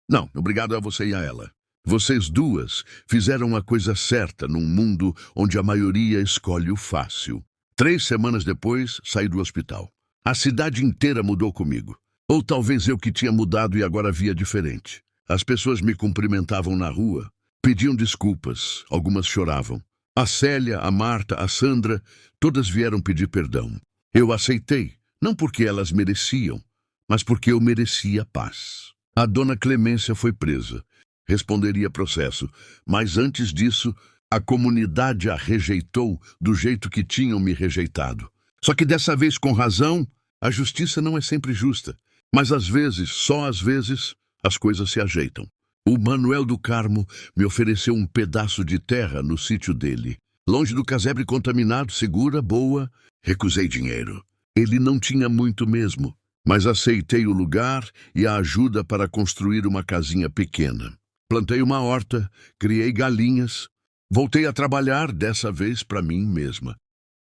Não, obrigado a você e a ela. Vocês 2 fizeram a coisa certa num mundo onde a maioria escolhe o fácil. 3 semanas depois, saí do hospital. A cidade inteira mudou comigo. Ou talvez eu que tinha mudado e agora via diferente. As pessoas me cumprimentavam na rua, pediam desculpas, algumas choravam. A Célia, a Marta, a Sandra, todas vieram pedir perdão. Eu aceitei, não porque elas mereciam, mas porque eu merecia paz. A dona Clemência foi presa. Responderia processo, mas antes disso, a comunidade a rejeitou do jeito que tinham me rejeitado. Só que dessa vez, com razão, a justiça não é sempre justa. Mas às vezes, só às vezes, as coisas se ajeitam. O Manuel do Carmo me ofereceu um pedaço de terra no sítio dele. Longe do casebre contaminado, segura, boa. Recusei dinheiro. Ele não tinha muito mesmo, mas aceitei o lugar e a ajuda para construir uma casinha pequena. Plantei uma horta, criei galinhas. Voltei a trabalhar, dessa vez para mim mesma.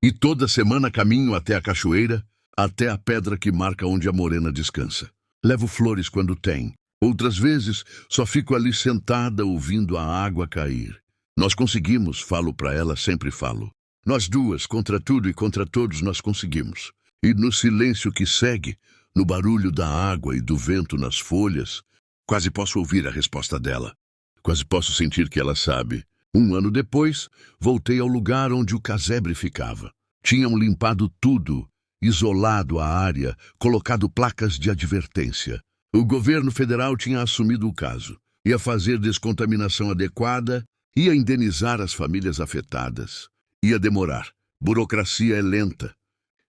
E toda semana caminho até a cachoeira, até a pedra que marca onde a morena descansa. Levo flores quando tem. Outras vezes, só fico ali sentada ouvindo a água cair. Nós conseguimos, falo para ela, sempre falo. Nós duas, contra tudo e contra todos, nós conseguimos. E no silêncio que segue, no barulho da água e do vento nas folhas, quase posso ouvir a resposta dela. Quase posso sentir que ela sabe. 1 ano depois, voltei ao lugar onde o casebre ficava. Tinham limpado tudo, isolado a área, colocado placas de advertência. O governo federal tinha assumido o caso. Ia fazer descontaminação adequada, ia indenizar as famílias afetadas. Ia demorar. Burocracia é lenta.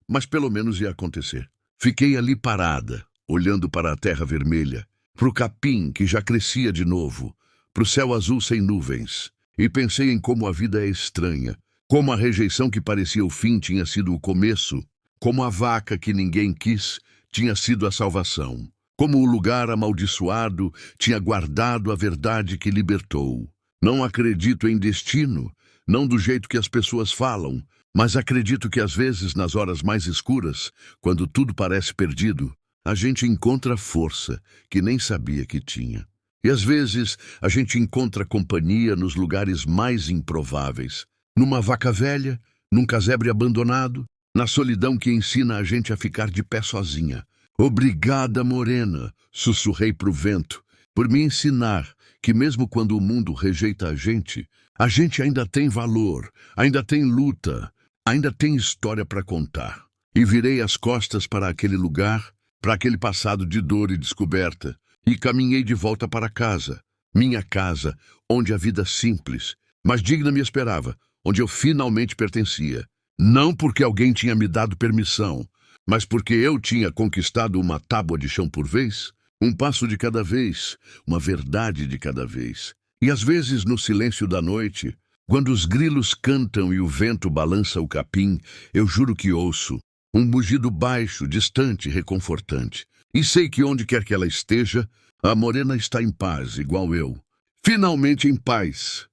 Mas pelo menos ia acontecer. Fiquei ali parada, olhando para a terra vermelha, para o capim que já crescia de novo, para o céu azul sem nuvens. E pensei em como a vida é estranha, como a rejeição que parecia o fim tinha sido o começo, como a vaca que ninguém quis tinha sido a salvação, como o lugar amaldiçoado tinha guardado a verdade que libertou. Não acredito em destino, não do jeito que as pessoas falam, mas acredito que às vezes, nas horas mais escuras, quando tudo parece perdido, a gente encontra força que nem sabia que tinha. E às vezes a gente encontra companhia nos lugares mais improváveis. Numa vaca velha, num casebre abandonado, na solidão que ensina a gente a ficar de pé sozinha. Obrigada, morena, sussurrei pro vento, por me ensinar que mesmo quando o mundo rejeita a gente ainda tem valor, ainda tem luta, ainda tem história para contar. E virei as costas para aquele lugar, para aquele passado de dor e descoberta, e caminhei de volta para casa, minha casa, onde a vida simples, mas digna me esperava, onde eu finalmente pertencia. Não porque alguém tinha me dado permissão, mas porque eu tinha conquistado uma tábua de chão por vez, um passo de cada vez, uma verdade de cada vez. E às vezes, no silêncio da noite, quando os grilos cantam e o vento balança o capim, eu juro que ouço um mugido baixo, distante, reconfortante. E sei que onde quer que ela esteja, a morena está em paz, igual eu. Finalmente em paz.